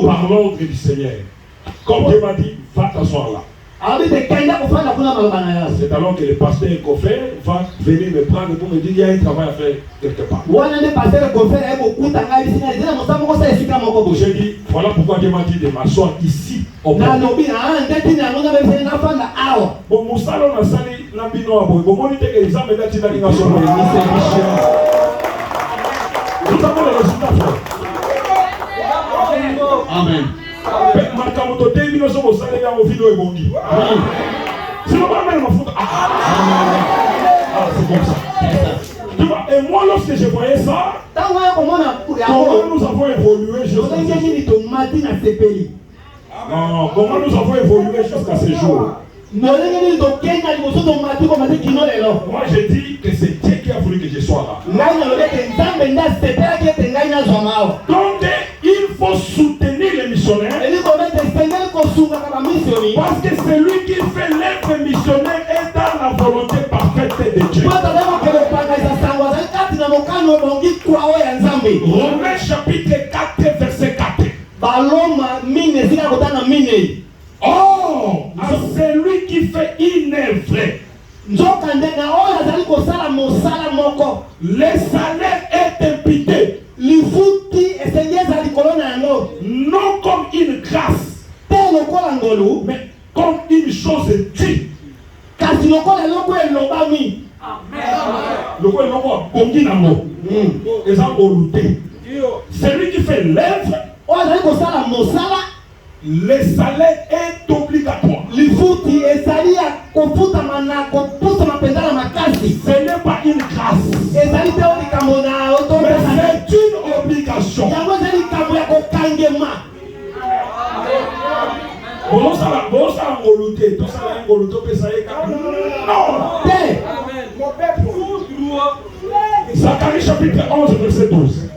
Par l'ordre du Seigneur. Comme Dieu m'a dit, va t'asseoir là. C'est alors que le pasteur Kofer va venir me prendre pour me dire qu'il y a un travail à faire quelque part. J'ai dit, voilà pourquoi Dieu m'a dit de m'asseoir ici au port. Bon, Moussalo n'a sali n'a bino à boy. Bon, on dit que les hommes d'Atina qui n'ont pas nous avons le résultat. Amen. C'est comme ça. Tu vois, et moi lorsque je voyais ça, comment nous avons évolué jusqu'à ce jour. Moi j'ai dit que c'est Dieu qui a voulu que je sois là. Donc il faut soutenir les missionnaires. Parce que celui qui fait l'être missionnaire est dans la volonté parfaite de Dieu. Romains chapitre 4 verset 4. Oh, à celui qui fait une œuvre, le salaire est imputé. Non comme une grâce, mais comme une chose due. Celui qui fait l'œuvre, le salaire est obligatoire. Ce n'est pas une grâce, mais c'est une obligation. Zacharie chapitre 11 verset 12.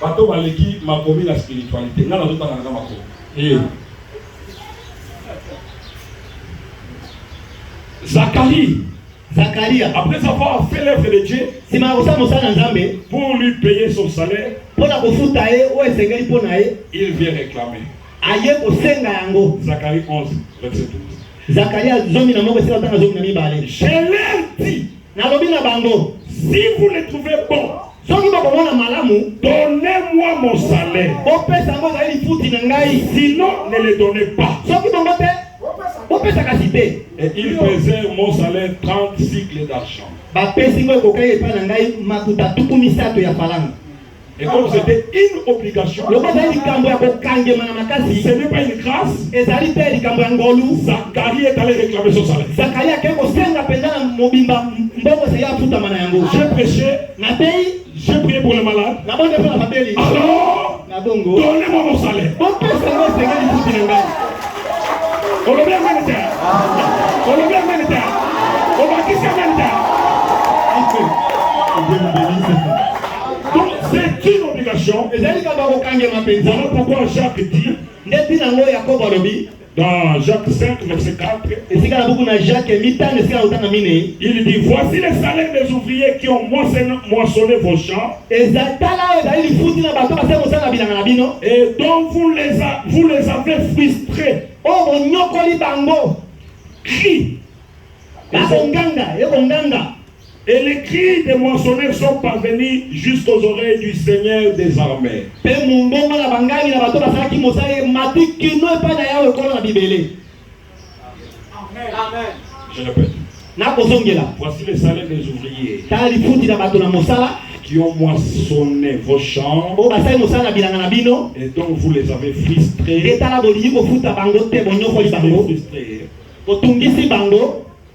Bato baleki makomi la spiritualité. Ngana to tanga makomi. Zacharie, après avoir fait l'œuvre de Dieu, pour lui payer son salaire, il vient réclamer. Zacharie 11 verset 12. Je leur dis, si vous le trouvez bon, donnez-moi mon salaire. Sinon, ne le donnez pas. Et il pesait mon salaire 30 cycles d'argent. Et comme c'était une obligation, ce n'est pas une grâce, Zacharie est allé réclamer son salaire. J'ai prêché, j'ai prié pour les malades. Alors, donnez-moi mon salaire. Voilà pourquoi Jacques dit dans Jacques 5, verset 4, il dit, voici les salaires des ouvriers qui ont moissonné vos champs et dont vous les avez frustrés. Crie. Et les cris des moissonneurs sont parvenus jusqu'aux oreilles du Seigneur des armées. Je répète. Voici les salaires des ouvriers qui ont moissonné vos champs et dont vous les avez frustrés.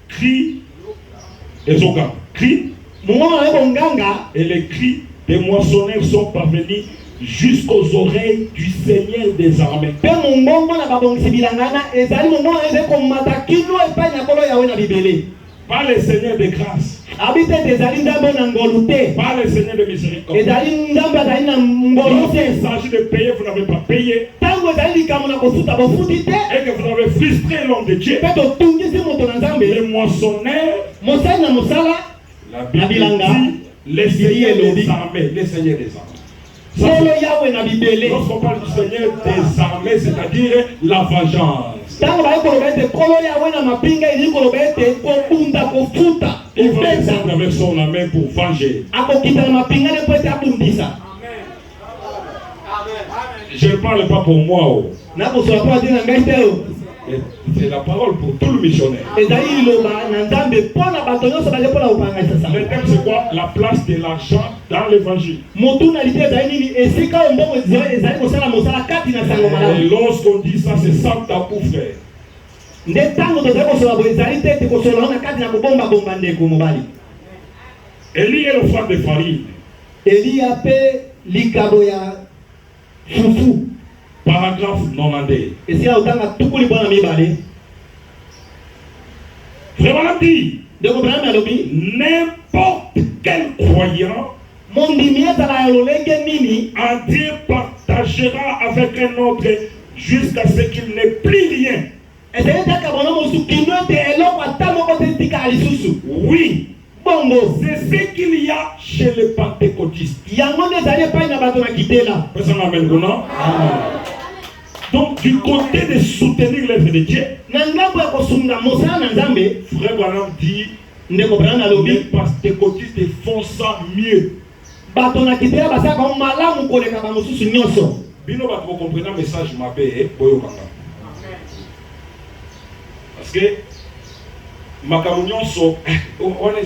Crie des organes. Crie. Et les cris des moissonneurs sont parvenus jusqu'aux oreilles du Seigneur des armées. Pas le Seigneur de grâce. Pas le Seigneur de miséricorde. Lorsqu'il s'agit de payer, vous n'avez pas payé. Et que vous avez frustré l'homme de Dieu. Les moissonneurs, la Bible dit, les Seigneurs des armées. Les Seigneurs des armées. Lorsqu'on parle du Seigneur des armées, c'est-à-dire la vengeance. Il va descendre avec son main pour venger. Je ne parle pas pour moi. C'est la parole pour tout le missionnaire. Le thème c'est quoi? La place de l'argent dans l'évangile. Et lorsqu'on dit ça, c'est sans tabou, frère. Élie est le frère de farine. Paragraphe 92. Vraiment dit, n'importe quel croyant en Dieu partagera avec un autre jusqu'à ce qu'il n'ait plus rien. Oui. C'est ce qu'il y a chez les pentecôtistes. Donc du côté de soutenir l'œuvre de Dieu, Frère Branham dit, les pentecôtistes font ça mieux. Bino va comprendre un message parce que makambo nyonso on est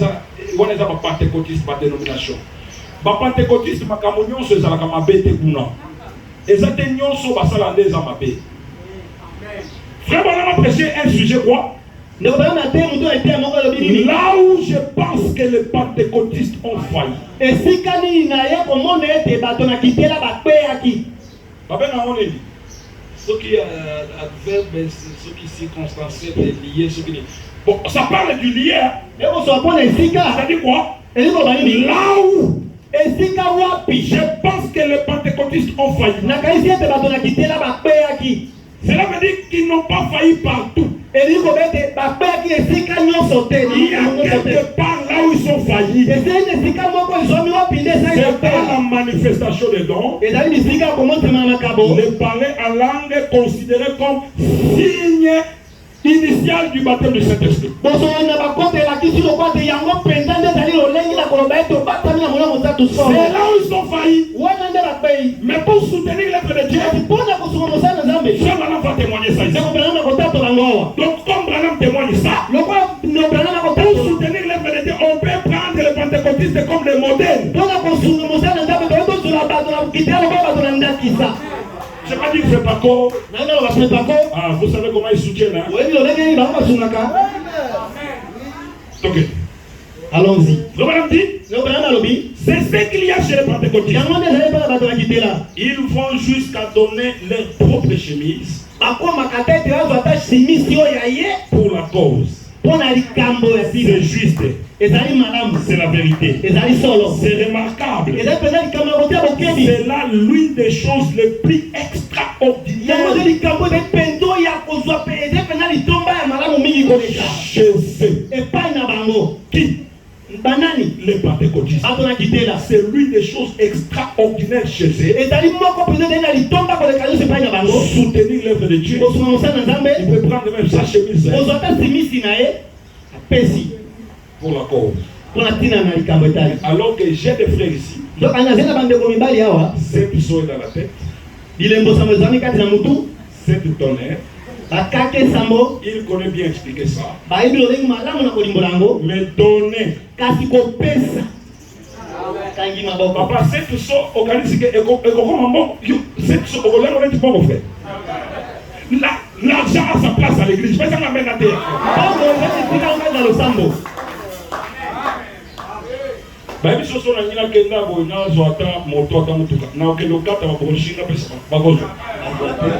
pas pentecôtiste pas dénomination ba pentecôtiste makambo nyonso ezalaka mabe te kuna ezate nyonso basala ndeza mabe. Frère, on a prêché un sujet quoi? Là où je pense que les pentecôtistes ont failli. Et si kani na ya komone ete bato na kitela bakpeyaki babe na on dit ce qui adverbe, ce qui circonstanciel est lié, ce qui bon, ça parle du lien. Et on s'en prend les cigares. Ça dit quoi? Là où je pense que les pentecôtistes ont failli. Cela veut dire qu'ils n'ont pas failli partout. Il y a quelque part là où ils sont faillis. C'est pas la manifestation des dons. Le parler en langue est considéré comme signe initial du baptême du Saint-Esprit. C'est là où ils sont faillis. Mais pour soutenir l'œuvre de Dieu, Frère Branham va témoigner ça ici. Donc comme Branham témoigne ça, pour soutenir l'œuvre de Dieu, on peut prendre les pentecôtistes comme des modèles. Je n'ai pas dit que c'est pas quoi. Ah, vous savez comment ils soutiennent. Hein? Ok. Allons-y. C'est ce qu'il y a chez les pentecôtistes. Ils vont jusqu'à donner leur propre chemise pour la cause. C'est juste. C'est la vérité. C'est remarquable. C'est là l'une des choses les plus extraordinaires. Qui? Les pentecôtistes. C'est l'une des choses extraordinaires chez eux. Soutenir l'œuvre de Dieu. Il peut prendre même sa chemise pour la cause. Alors que j'ai des frères ici, c'est qui sont dans la tête, c'est du tonnerre. Il connaît bien expliquer ça. Mais donner. Papa, c'est tout ça organisé. C'est tout ça organisé. L'argent a sa place à l'église. Mais ça l'amène à terre. Mais si on a une agenda, on a un moto,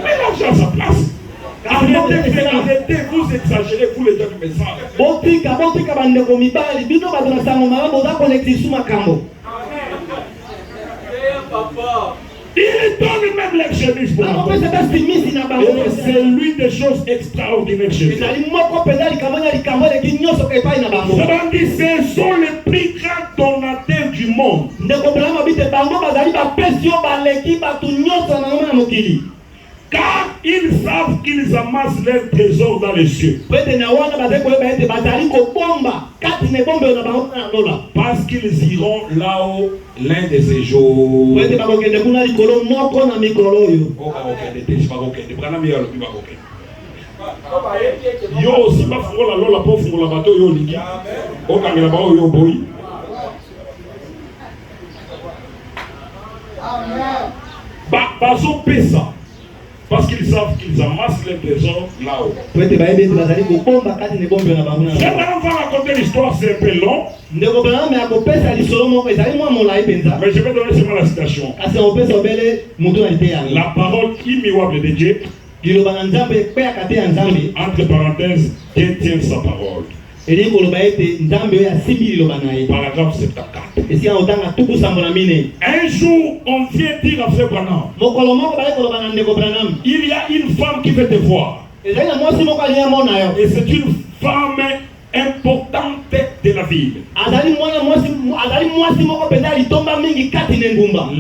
mais l'argent a sa place. Arrêtez, vous exagérez, vous les donnez message. Il donne même les chemises pour la c'est l'une des choses extraordinaires chez lui. Ce sont les plus grands donateurs du monde. Car ils savent qu'ils amassent leurs trésors dans les cieux. Parce qu'ils iront là-haut l'un de ces jours. Yo aussi pas fou la lola pour fou la bateau yo ligi. O kangela ba yo boy. Ba so pesa. Parce qu'ils savent qu'ils amassent les trésors là-haut. J'aimerais raconter l'histoire, c'est un peu long. Mais je vais donner seulement la citation. La parole immuable de Dieu, entre parenthèses, Dieu tient sa parole. Paragraphe 74. Un jour, on vient dire à Frère Branham, il y a une femme qui veut te voir. Et c'est une femme importante de la ville.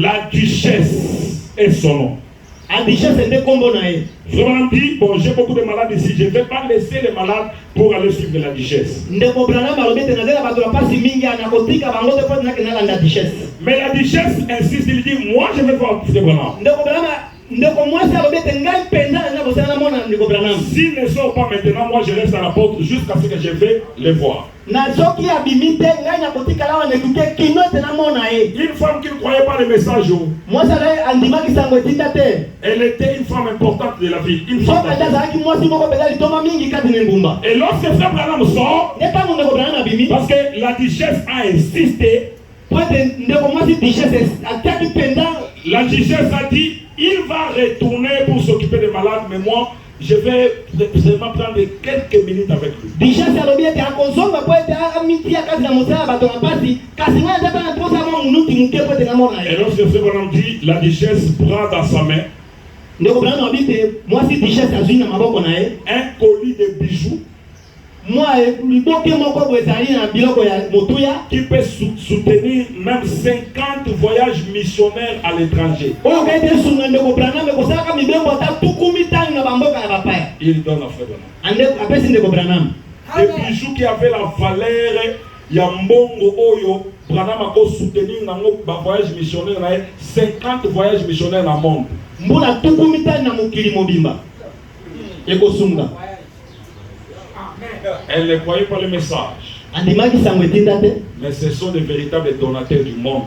La duchesse est son nom. Vraiment dit, bon, j'ai beaucoup de malades ici, je ne vais pas laisser les malades pour aller suivre la duchesse. Mais la duchesse insiste, il dit, moi je vais voir Frère Branham. S'il ne sort pas maintenant, moi je reste à la porte jusqu'à ce que je vais les voir. Une femme qui ne croyait pas les messages. Elle était une femme importante de la ville. Et lorsque Frère Branham sort, parce que la duchesse a insisté, la duchesse a dit, il va retourner pour s'occuper des malades, mais moi, je vais seulement prendre quelques minutes avec lui. Et lorsque Frère Branham dit, la duchesse prend dans sa main un colis de bijoux qui peut soutenir même 50 voyages missionnaires à l'étranger. Il donne à Frère Branham. Des bijoux qui avaient la valeur Yambongo Oyo, Branham a soutenir un voyage missionnaire, 50 voyages missionnaires dans le monde. Elle ne croyait pas le message. Mais ce sont des véritables donateurs du monde.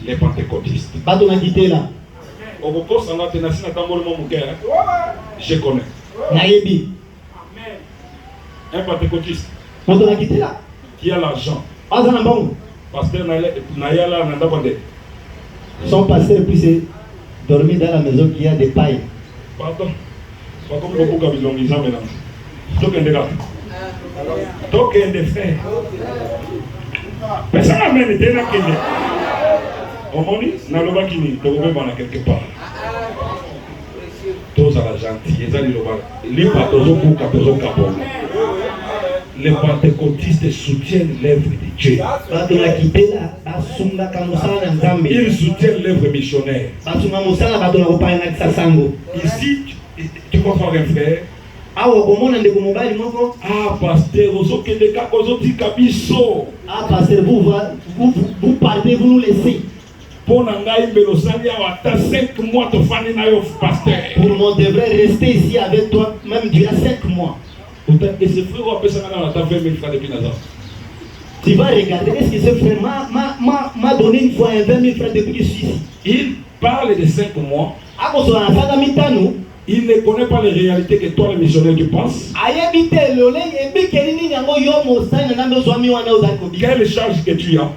Les pentecôtistes. Je connais. Un pentecôtiste qui a l'argent. Pasteur Nayala Nandabande. Son pasteur puisse dormir dans la maison qui a des pailles. Pardon. Pas comme beaucoup de gens maintenant. Token de là. Token de frère. Mais ça m'amène à dire que au moins, dans le bas qui n'est pas quelque part. Tous à la gentillesse, les les pentecôtistes soutiennent l'œuvre de Dieu. Ils soutiennent l'œuvre missionnaire. Ici, tu vois un frère. Ah, pasteur, pasteur, vous partez, vous nous laissez. Pour mon devrait rester ici avec toi, même durant 5 mois. Et ce frère, tu vas regarder, est-ce que ce frère m'a donné une fois 20 000 francs depuis que je suis ici? Il parle de 5 mois. Il ne connaît pas les réalités que toi, le missionnaire, tu penses. Quelle charge que tu as?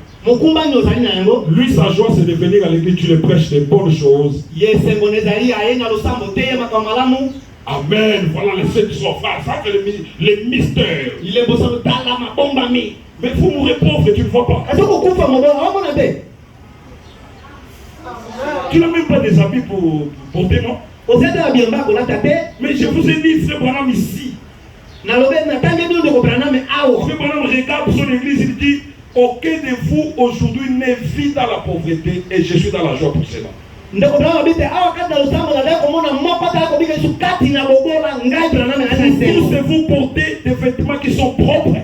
Lui, sa joie, c'est de venir à l'église, tu le prêches des bonnes choses. Amen. Voilà les sept qui sont face. Ça, c'est les mystères. Mais vous mourrez pauvre, tu ne vois pas. Tu n'as même pas des habits pour porter, non? Mais je vous ai dit, frère Branham ici. Frère Branham regarde son église, il dit, aucun de vous aujourd'hui ne vit dans la pauvreté et je suis dans la joie pour cela. Tous vous portez des vêtements qui sont propres.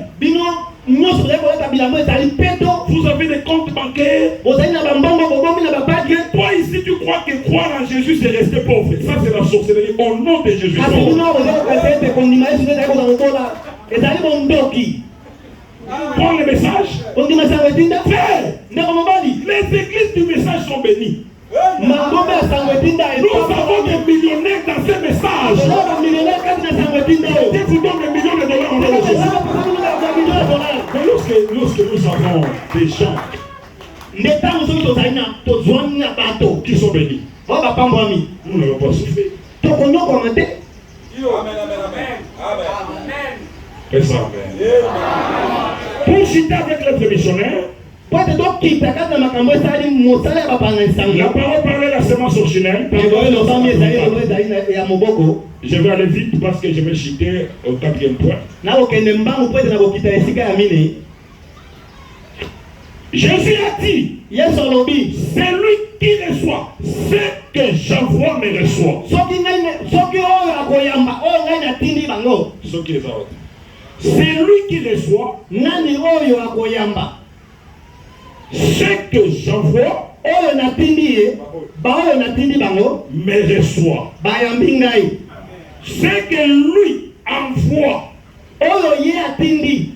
Vous avez des comptes bancaires. Toi ici tu crois que croire en Jésus c'est rester pauvre. Ça c'est la sorcellerie au nom de Jésus. Prends le message. Les églises du message sont bénies. Nous avons des millionnaires dans ces messages. Dieu vous donne des millions de dollars en nom de Jésus. Mais lorsque nous avons des gens qui sont bénis, nous n'avons pas souffert. Fais ça, amen. Pour citer avec l'être missionnaire, la parole parlait la semence originelle. Je vais aller vite parce que je vais citer au 4e point. Jésus a dit, celui qui reçoit ce que j'envoie me reçoit. Celui qui reçoit ce que j'envoie me reçoit. Ce que lui envoie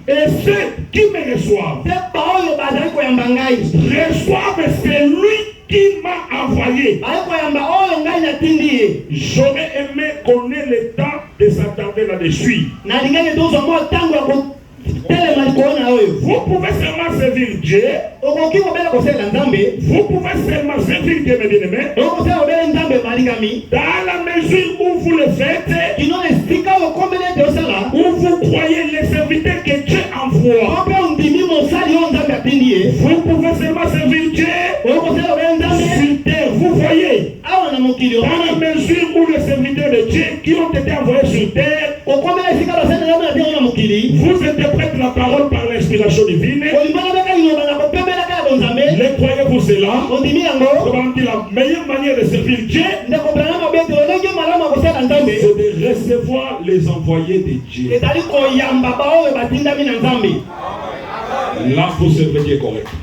et ceux qui me reçoivent reçoivent celui qui m'a envoyé. J'aurais aimé connaître le temps de s'attarder là-dessus. Vous pouvez seulement servir Dieu. Vous pouvez seulement servir Dieu, mes bien-aimés, dans la mesure où vous le faites, où vous croyez les serviteurs que Dieu envoie. Vous pouvez seulement servir Dieu sur terre. Vous voyez, dans la mesure où les serviteurs de Dieu qui ont été envoyés sur terre, vous interprétez la parole par l'inspiration divine. Les croyez-vous cela? La meilleure manière de servir Dieu, c'est de recevoir les envoyés de Dieu. Là, vous servez Dieu correctement.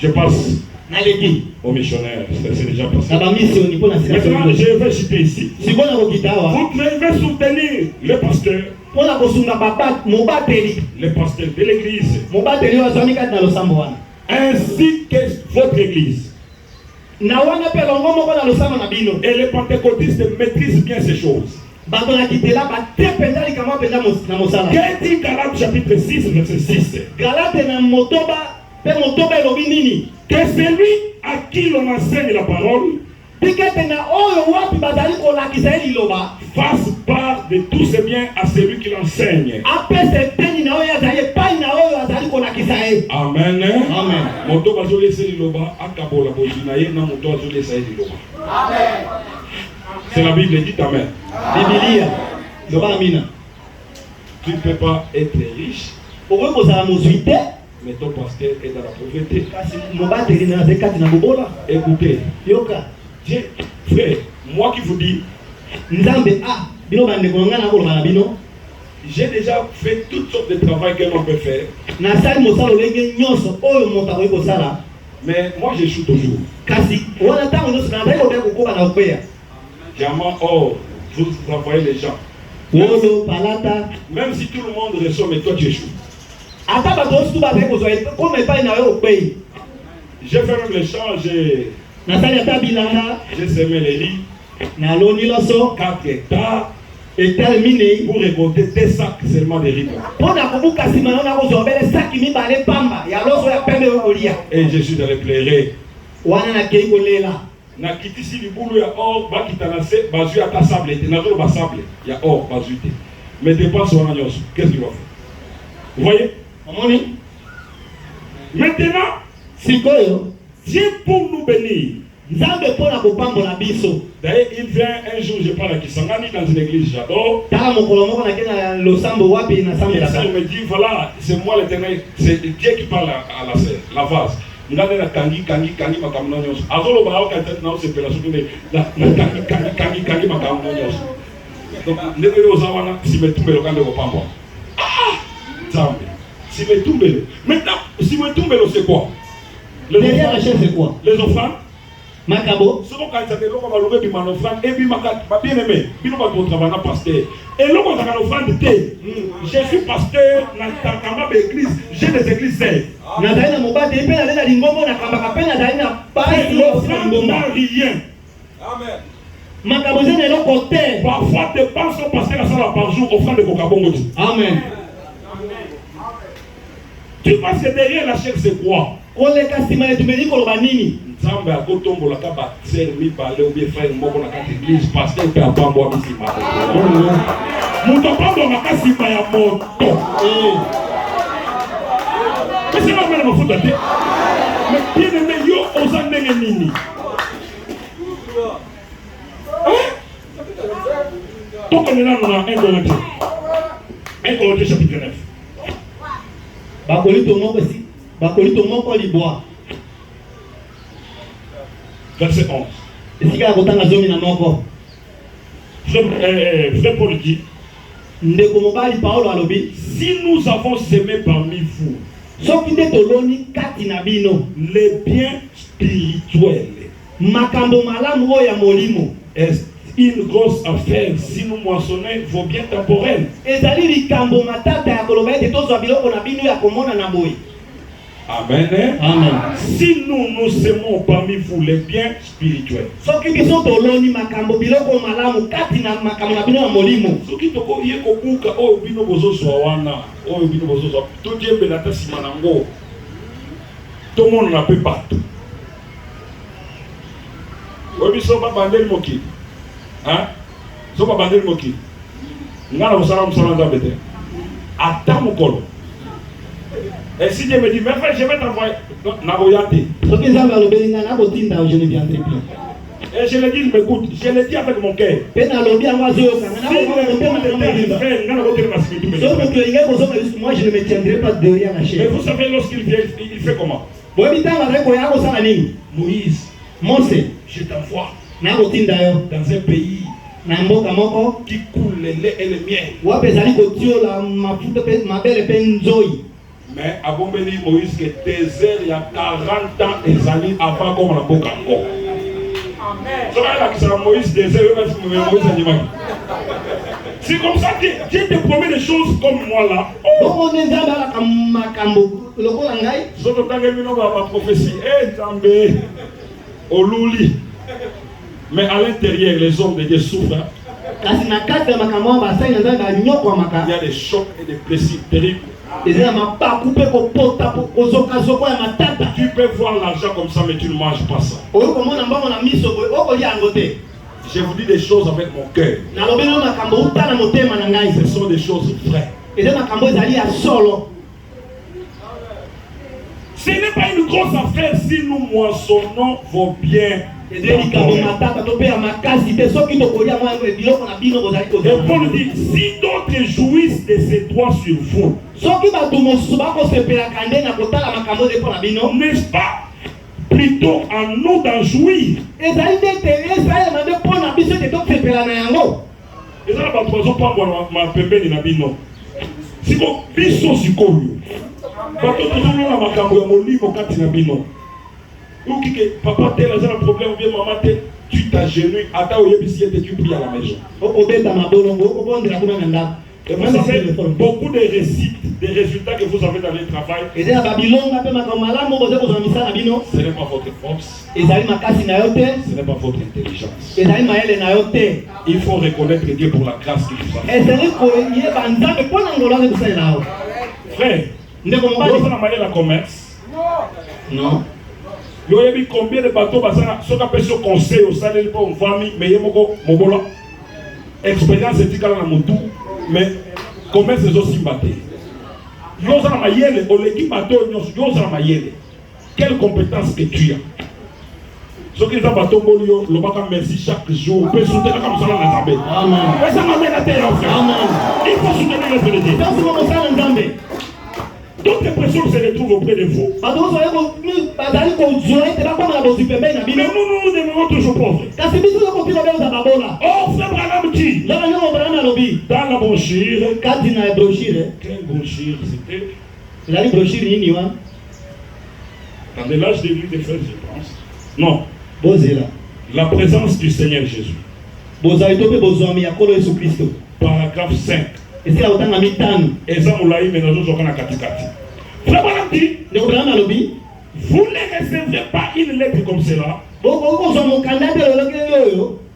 Je passe aux missionnaires, c'est déjà passé. Maintenant, je vais citer ici. Vous devez soutenir le pasteur. Le pasteur de l'église. Ainsi que votre église. Et les pentecôtistes maîtrisent bien ces choses. Qu'est-ce dit Galates chapitre 6, verset 6? Que celui à qui l'on enseigne la parole fasse part de tous ses biens à celui qui l'enseigne. Amen. Amen. Moto bazole se liloba akabola bojinaye na moto bazole se liloba. Amen. C'est la Bible dit amen. Biblia. Amina. Tu ne peux pas être riche. Mais ton pasteur est dans la pauvreté. Écoutez. Dieu, frère, moi qui vous dis, j'ai déjà fait toutes sortes de travail que l'on peut faire. Mais moi j'échoue toujours. Diamant, or, vous envoyez les gens. Même si tout le monde reçoit, mais toi tu échoues. J'ai fait même l'échange, j'ai semé les lits, 4 hectares, pour récolter des sacs seulement de riz. Et je suis dans les plairies. Na kiti si libulu ya or ba kitanase bazu ya sable te na ba sable ya or bazu te mais dépense wana nyos qu'est-ce qu'il va faire? Vous voyez? Maintenant sikoyo Dieu pour nous bénir. D'ailleurs il vient un jour, je parle à Kisangani dans une église, j'adore. Il me dit voilà, c'est moi l'Éternel, c'est Dieu qui parle à la vase. Ngane na kangi makamno nyos azolo ba ka tete na osepela so na kangi makamno nyos donc ndenge ozawana si metumbelo kande ko pambo zambe si metumbelo maintenant si metumbelo c'est quoi derrière la chaise c'est quoi les offrandes makabo soko ka tete loko ba lobe bi manofrande et bi makat ba bien aimé bino ba ko travailler na pasteur et loko ta ka offrande te je suis pasteur na takamba ba église j'ai des églises saines. L'offrande n'a rien. Amen. Parfois, tu penses au pasteur à ça par jour, offrande de Kokabongo. Amen. Tu penses que derrière la chair, c'est quoi? Nzambe akotombola ka baptême mi balé ou bien frère moko na kati église pasteur pe apambo misi ma. Muto pambo na kasi pa ya moto. Mais c'est pas mal de foutre. Mais bien aimé, yo, aux années nini. Donc on est là dans 1 Corinthiens chapitre 9. Verset 11. Frère Paul dit, si nous avons semé parmi vous les biens spirituels, est une grosse affaire si nous moissonnons vos biens temporels. Amen. Amen. Si nous semons parmi vous les biens spirituels. Tout le monde n'a pas partout. Oui, mais ça va bander le moki. Hein? Ça va bander le moki. Ngana vous salam d'abete. Attends mon colo. Et si Dieu me dit, mais frère, je vais t'envoyer. Naboyate. Et je le dis, m'écoute, je le dis avec mon cœur. Moi, je ne me tiendrai pas derrière la chaise. Mais vous savez, lorsqu'il vient, il fait comment? Moïse, je t'envoie dans un pays qui coule le lait et le miel. Mais à Bombéni, Moïse, que désert, il y a 40 ans, et Zali avant comme on a beaucoup encore. Moïse désert, c'est comme ça que Dieu te promet des choses comme moi là. Oh. Prophétie, mais à l'intérieur, les hommes de Dieu souffrent. Il y a des chocs et des blessures terribles. Tu peux voir l'argent comme ça, mais tu ne manges pas ça. Je vous dis des choses avec mon cœur. Ce sont des choses vraies. Ce n'est pas une grosse affaire si nous moissonnons vos biens. Et Paul dit, si d'autres jouissent de ces droits sur vous, n'est-ce pas plutôt à nous d'en jouir? Et ça, papa tel a un problème ou bien maman tel, tu t'agenouilles, attends au yébisi et tu pries à la maison. Et vous savez, beaucoup de réussites, des résultats que vous avez dans le travail, ce n'est pas votre force, ce n'est pas votre intelligence. Il faut reconnaître Dieu pour la grâce qu'il vous a fait. Frère, vous avez la commerce? Non. Il y a combien de bateaux qui ont appelé ce conseil au salaire pour une famille, mais il y a une expérience éthique dans mon tour, mais commerce est aussi battu. Il y a un maïel, on les dit bateau, il y a un maïel. Quelle compétence que tu as? Ce qui est un bateau, le bac merci chaque jour, on peut soutenir comme ça dans la Zambie. Mais ça m'amène à terre, frère. Il faut soutenir les vérités. D'autres personnes se retrouvent auprès de vous. Mais nous demeurons toujours pauvres. Oh, frère Branham dit dans la brochure, quelle brochure c'était? Dans l'âge de l'église des frères, je pense. Non. La présence du Seigneur Jésus. Paragraphe 5. Et ça, on a mis tant. Et ça, on l'a eu, mais nous sommes en katikati. Frère Branham dit, vous ne recevez pas une lettre comme cela.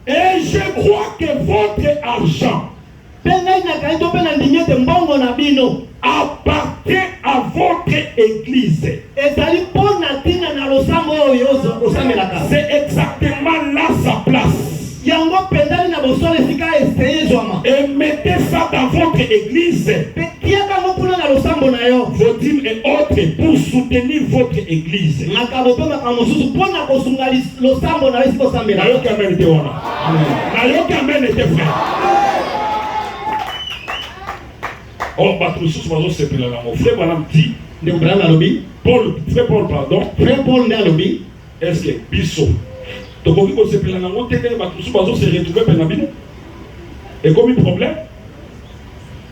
Et je crois que votre argent appartient à votre église. C'est exactement là sa place. Et mettez ça dans votre église. Vos dîmes et autres pour soutenir votre église. Oh, frère Branham dit, frère Paul, pardon, est-ce que Bissot, donc on se se retrouver et comme un problème,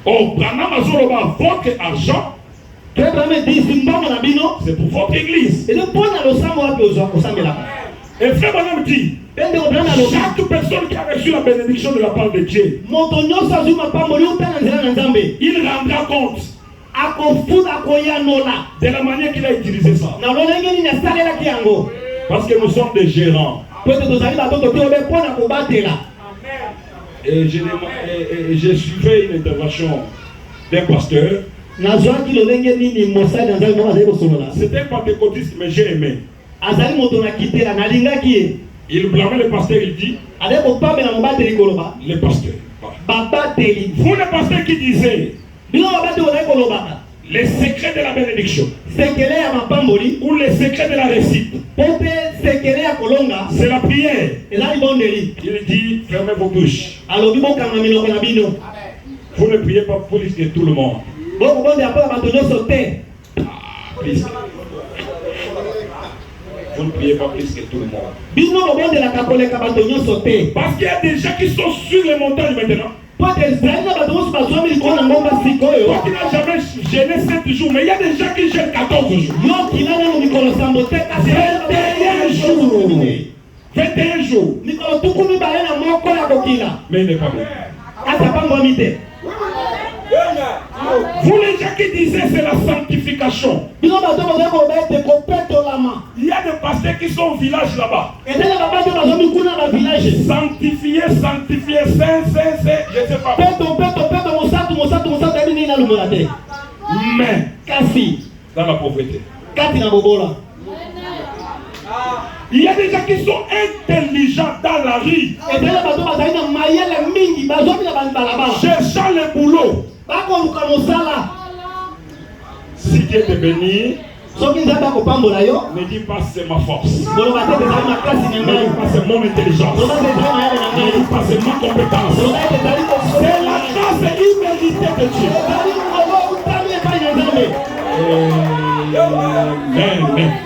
oh, Branham Azoloba, votre argent, c'est pour votre église. Et frère Branham dit, chaque personne qui a reçu la bénédiction de la part de Dieu, il rendra compte de la manière qu'il a utilisé ça. Parce que nous sommes des gérants. Et j'ai suivi une intervention d'un pasteur. C'était un pentecôtiste, mais j'ai aimé. Il blâmait le pasteur, il dit, le pasteur. Vous le pasteur qui disait les secrets de la bénédiction ou les secrets de la réussite, c'est la prière. Il dit, fermez vos bouches. Vous ne priez pas plus que tout le monde. Vous ne priez pas plus que tout le monde. Parce qu'il y a des gens qui sont sur les montagnes maintenant. Toi qui n'as jamais gêné 7 jours, mais il y a des gens qui gênent 14 jours. 21 jours. Mais il n'est pas bien. Vous les gens qui disaient c'est la sanctification. Il y a des pasteurs qui sont au village là-bas. Sanctifié, saint, je ne sais pas. Mais kasi dans la pauvreté. kati na bobola. Il y a des gens qui sont intelligents dans la rue. Cherchant le boulot. Si Dieu te bénit, ne dis pas c'est ma force. Ne dis pas c'est mon intelligence. Ne dis pas c'est ma compétence. C'est la grâce imméritée de Dieu.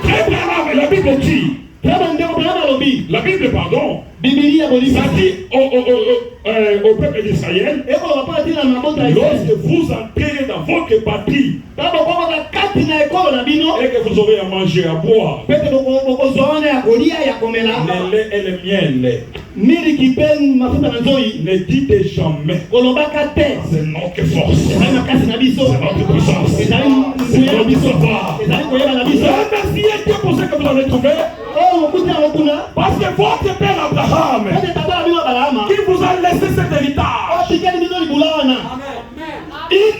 Très bien, la Bible dit. La Bible, pardon, ça dit au peuple d'Israël, lorsque vous entrez dans votre patrie et que vous aurez à manger, à boire, le lait et le miel, ne dites jamais c'est notre force, c'est notre puissance, c'est notre savoir. Remerciez Dieu pour ce que vous avez trouvé. Parce que votre père Abraham, qui vous a laissé cet héritage, il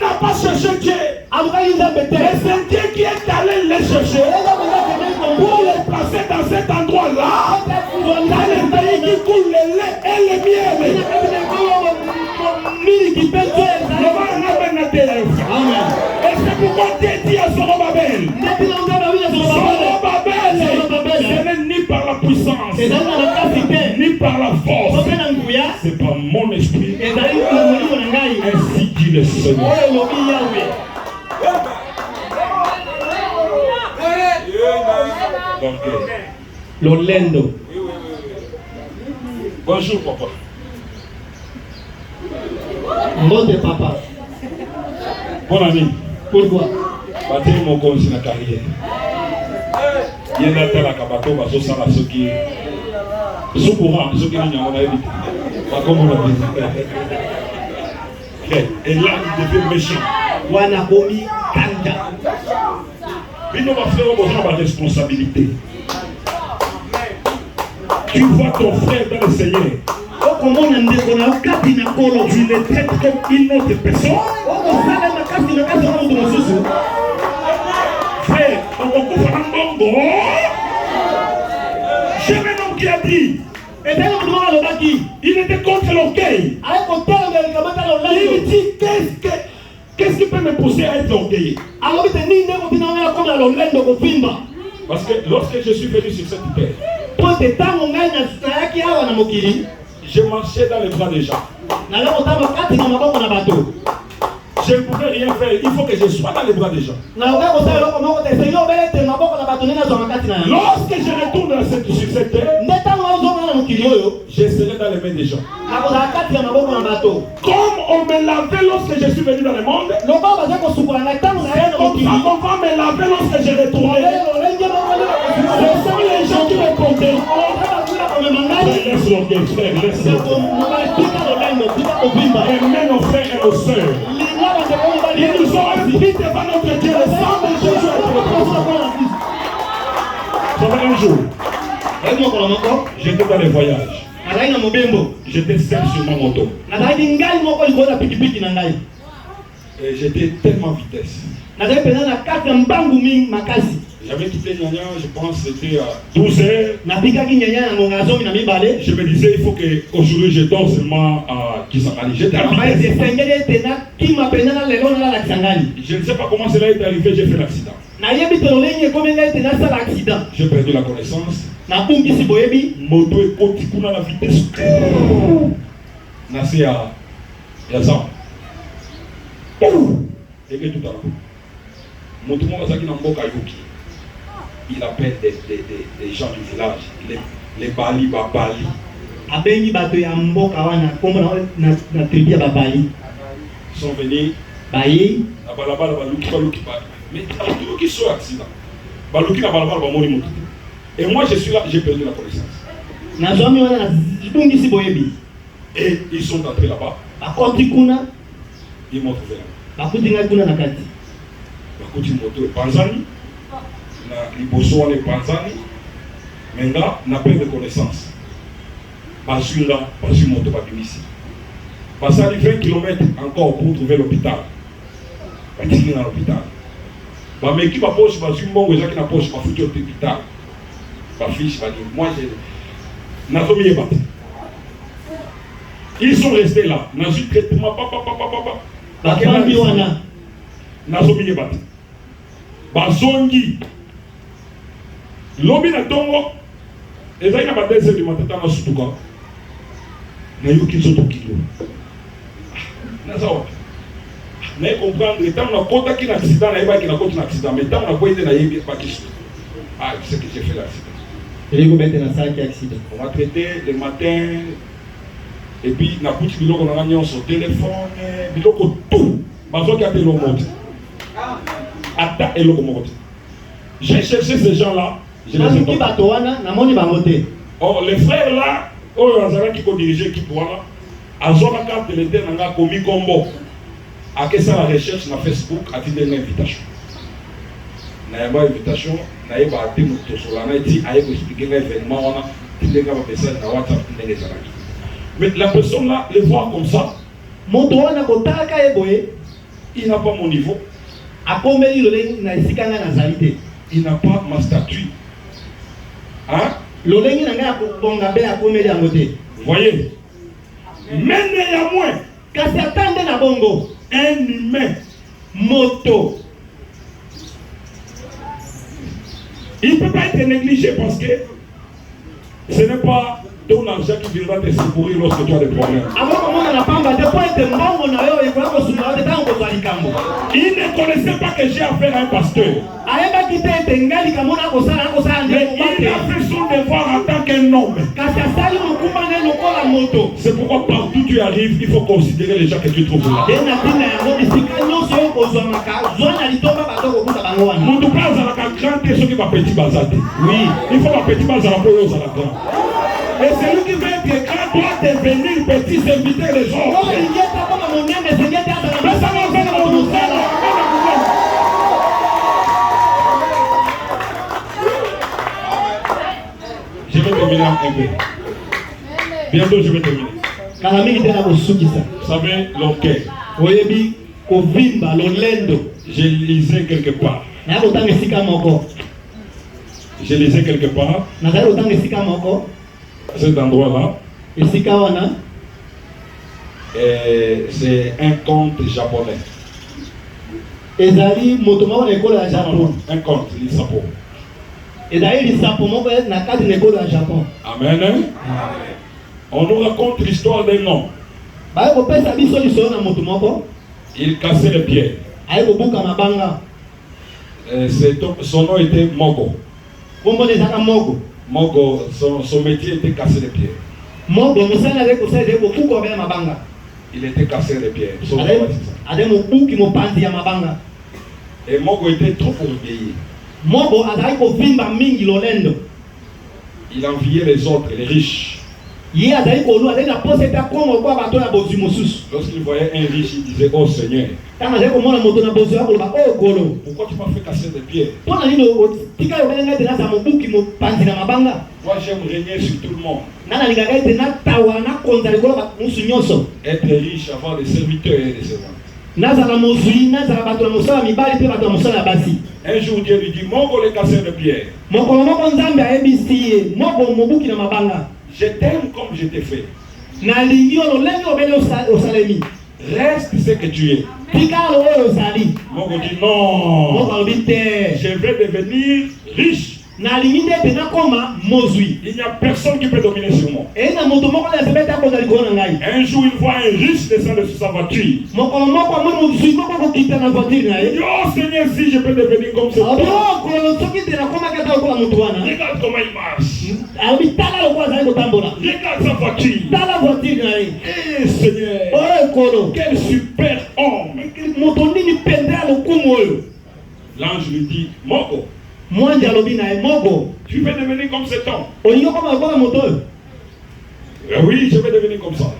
n'a pas cherché Dieu. Mais c'est Dieu qui est allé les chercher pour les placer dans cet endroit-là, dans le pays qui coule le lait et le miel. Et c'est pourquoi Dieu dit à Zorobabel, ce n'est ni par la puissance, ni par la force, c'est par mon esprit. Ainsi dit le Seigneur. Lolendo. Bonjour papa. Mbote papa. Bon ami. Pourquoi? Bâtir mon compte sur la carrière. Il y a un tel akabato baso sala soki. Sous courant, soki ni nyamona évite. Pas comme on l'a dit. Et là il devient méchant. Wana bomi kanda. Bino va faire besoin de responsabilité. Tu vois ton frère dans le Seigneur. Tu le traites comme une autre personne. Frère, j'ai un homme qui a dit, il était contre l'orgueil. Il dit, qu'est-ce qui peut me pousser à être orgueilleux? Parce que lorsque je suis venu sur cette terre, je marchais dans les bras des gens. Je ne pouvais rien faire, il faut que je sois dans les bras des gens. Lorsque je retourne sur cette terre, je serai dans les mains des gens. Comme on me lavait lorsque je suis venu dans le monde, c'est comme ça qu'on va me laver lorsque je retournerai. Ce sont les gens qui me comptent. Laisse l'orgueil, frère, laisse l'orgueil. Aimez nos frères et nos sœurs. Ils nous ont appris devant notre Dieu le sang de Jésus. Ça va un jour, j'étais dans les voyages. J'étais seul sur ma moto. Et j'étais tellement vitesse. J'avais quitté Nyanya, je pense que c'était à 12 heures. Je me disais, il faut qu'aujourd'hui je dors seulement à Kisangani. J'étais à vitesse. Je ne sais pas comment cela est arrivé, j'ai fait l'accident. J'ai perdu la connaissance. Moto est continue à la vitesse. Nassé à Yazan. Et que tout à l'heure. Moto Mokazaki Namboka Yuki. Il appelle des gens du village, les Bali, Babali. Ils sont venus. Mais qui sont accident. Et moi je suis là, j'ai perdu la connaissance. Et ils sont entrés là-bas. Ils m'ont trouvé là. Panzani. Na liboso les Panzani, maintenant n'a pas de connaissance. Basula, basu moto babimisi. Passé 20 km encore pour trouver l'hôpital. batiki na l'hôpital. Ba meki ba poche ba zumbo ezaki na poche ba futi hôpital. Ba fiche ba dit moi j'ai nazomi yebate. Ils sont restés là, dans un traitement Bafambi wana nazomi yebate. Ba zongi lobi na tongo ezaki na ba 2 heures du matin na sutuka. Na yoki zoto kilo. Nazawa. Mais comprendre, tant on a contact un accident, on a un accident, mais tant on a pointé, on a eu pas question. Ah, c'est ce que j'ai fait l'accident. On m'a traité le matin, et puis on a pris on a mis son téléphone, tout. Bazo qui a été le monde. Attends, et le monde. J'ai cherché ces gens-là, je les ai trouvés. Or, les frères là, qui ont dirigé l'équipe, à zone carte de l'État, on a commis combo. À que ça la recherche sur Facebook a dit une invitation. Na une invitation, na yeba ati muto sola na dit aye ko expliquer l'événement on a dit les gars message na WhatsApp les gens. Mais la personne là le voir comme ça, moto wana kotaka eboye, il n'a pas mon niveau. Akomeli lolengi na isikanga na zalité. Il n'a pas ma statue. Hein? Lolengi na nga konga be akomeli amote. Voyez? Mais néanmoins, kasi atande na bongo. Un humain, moto, il ne peut pas être négligé parce que ce n'est pas ton argent qui viendra te secourir lorsque tu as des problèmes. Il ne connaissait pas que j'ai affaire à un pasteur. Mais il a fait son devoir en tant qu'un homme. C'est pourquoi partout tu arrives, il faut considérer les gens que tu trouves là. Mon double à la grande et ceux qui va petit bazar. Oui, il faut la petit bazar pour eux à la grande. Et celui qui veut être grand doit devenir petit, s'inviter les gens. Mais ça va faire la volonté. Je vais terminer un peu. Bientôt je vais terminer. Vous savez, l'orgueil. Je lisais quelque part. Je lisais quelque part. Cet endroit-là, c'est un conte japonais. Un conte, l'Isapo. Amen. On nous raconte l'histoire d'un homme. Il cassait les pieds. Son nom était Mogo. Mogo, son métier était casser les pieds. Il était cassé les pieds. Et Mogo était trop orgueilleux. Il enviait les autres, les riches. Lorsqu'il voyait un riche, il disait, oh Seigneur, pourquoi tu m'as fait casser les pieds? Moi j'aime régner sur tout le monde. Être riche, avoir des serviteurs et des servantes. Un jour Dieu lui dit, Mogo le casseur de pierre. Je t'aime comme je t'ai fait. Reste ce que tu es. Mogo dit non. Je vais devenir riche. Il n'y a personne qui peut dominer sur moi. Un jour, il voit un riche descendre sur sa voiture. Oh Seigneur, si je peux devenir comme ce homme. Regarde comment il marche. Regarde sa voiture. Eh Seigneur, quel super homme. L'ange lui dit, Mogo, tu veux devenir comme cet homme? Oui, je vais devenir comme ça.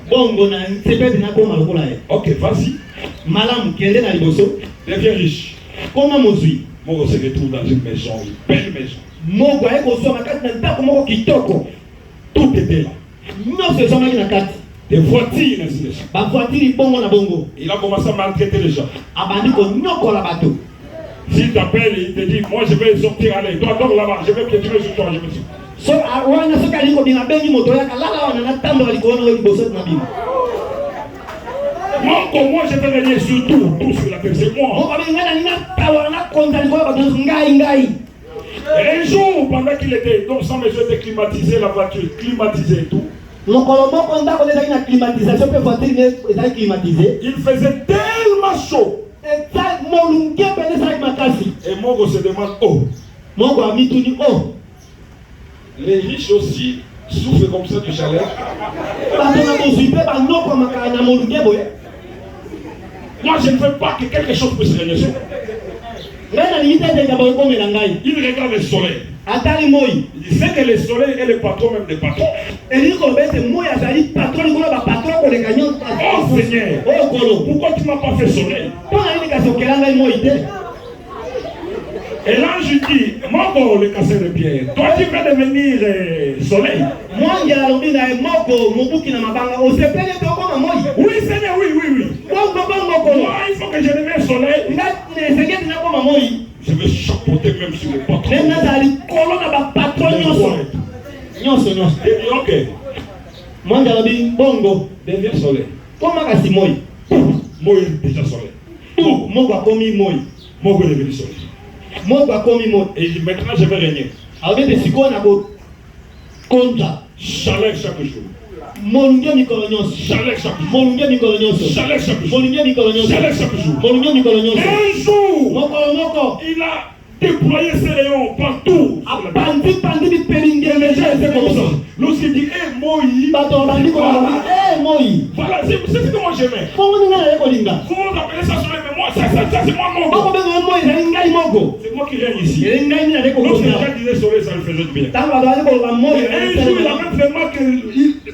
Ok, vas-y. Deviens riche. Mogo se retrouve dans une maison, une belle maison. Tout était là. des voitures, ainsi de suite. Il a commencé à maltraiter les gens. S'il t'appelle, il te dit, moi je vais sortir, allez, toi dors là-bas, je vais que tu veux sur toi, je me dis. Moi je vais régner sur tout sur la terre, c'est moi. Et un jour, pendant qu'il était dans sa maison, était climatisé, la voiture climatisée et tout. Il faisait tellement chaud. Et Mongo se demande, oh, les riches aussi souffrent comme ça du chaleur. Moi je ne veux pas que quelque chose puisse régner sur moi. Il regarde le soleil. Il sait que le soleil est le patron même des patrons. Oh Seigneur, pourquoi tu ne m'as pas fait soleil? Et l'ange dit, Mongo le casseur de pierre, toi tu vas devenir soleil. Oui Seigneur, oui. Moi il faut que je devienne soleil. Je vais chapeauter même sur le patron. Ok. Deviens soleil. Moi il est déjà soleil. Mongo est devenu soleil. Et il dit maintenant je vais régner. Chaleur chaque jour. Chaleur chaque jour. Chaleur chaque jour. Un jour, il a déployé ses rayons partout. Les gens étaient comme ça. Lorsqu'il dit, Moïse, voilà, c'est ce que moi j'aimais. Comment appelez ça soleil? Mais moi, ça c'est moi Mongo. C'est moi qui règne ici. Lorsque les gens disaient soleil, ça le faisait du bien. Et un jour, il a même fait mal qu'il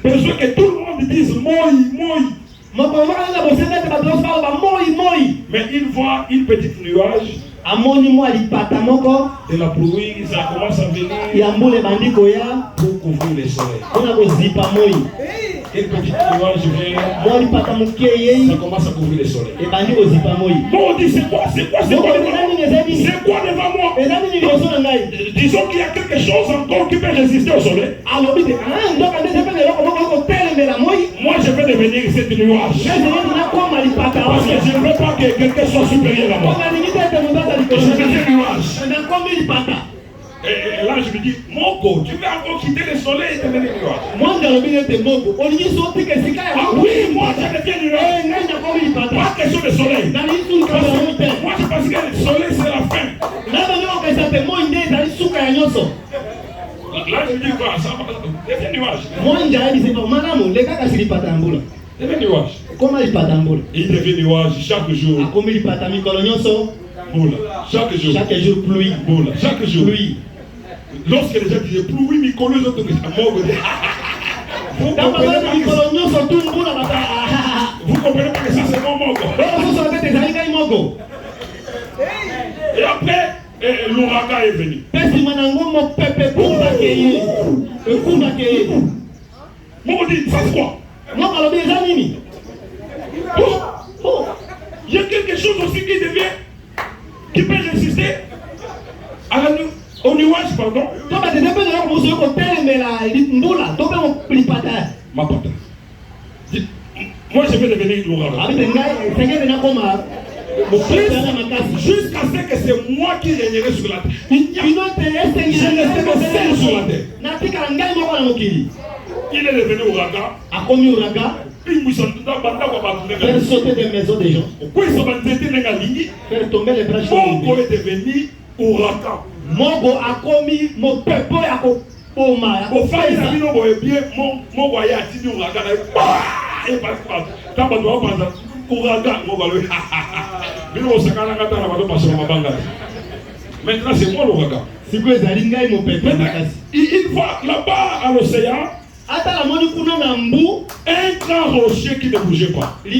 besoin que tout le monde dise Moïse. Mais il voit une petite nuage. Et la pluie, ça commence à venir pour couvrir les soleils. Une petite nuage vient, ça commence à couvrir les soleils. Bon, on dit c'est quoi devant moi? Disons qu'il y a quelque chose encore qui peut résister au soleil. Moi je vais devenir cette nuage. Parce que je ne veux pas que quelqu'un soit supérieur à moi. Je vais devenir nuage. Et là je me dis, Mongo, tu veux encore quitter le soleil et devenir nuage? Ah oui, moi je deviens nuage. Pas question de soleil. Moi je pense que le soleil c'est la fin. Là je me dis quoi? Ça va devenir nuage. Devenir nuage. Il devient nuage chaque jour. Boula. Chaque jour pluie. Boula. Chaque jour pluie. Lorsque les gens disaient pluie, Mikolo, les autres disaient vous comprenez pas que ça c'est mon Mongo. Et après, l'ouragan est venu. Mongo dit, ça c'est quoi? Il y a quelque chose aussi qui peut résister au nuage, pardon. Ma pata. Moi je vais devenir l'ouragan. Jusqu'à ce que c'est moi qui régnerai sur la terre. Je ne sais pas seul sur la terre. Il est devenu ouragan. Faire sauter des maisons des gens. Faire tomber les branches. Mongo est devenu ouragan. Mongo a commis mon peuple à Poma. Au fait, il a mis le bien, Mongo a dit ouragan. Et parce que quand on va penser ouragan, Mongo le maintenant c'est moi l'ouragan. Il va là-bas à l'océan. Un grand rocher qui ne bougeait pas. Un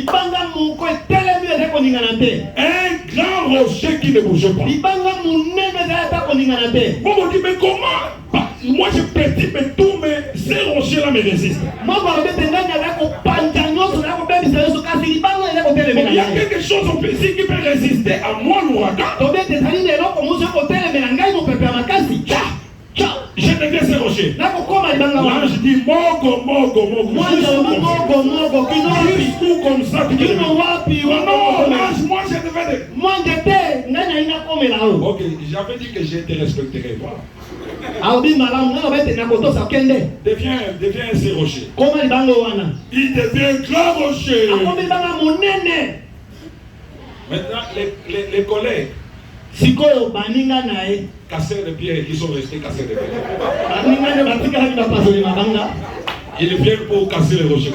grand rocher qui ne bougeait pas. On me dit mais comment? moi je prédis, mais tout, mais ces rochers-là me résistent. Il y a quelque chose au ici qui peut résister à moi, l'ouragan. Je deviens ces rochers. L'ange dit mogo. Jusqu'où comme ça tu peux. Non, l'ange, moi je devais. Ok, j'avais dit que je te respecterai. Voilà. Deviens ces rochers. Il devient grand rocher. Maintenant, les collègues. Casseurs de pierre, ils sont restés casseurs de pierre. Ils viennent pour casser les rochers.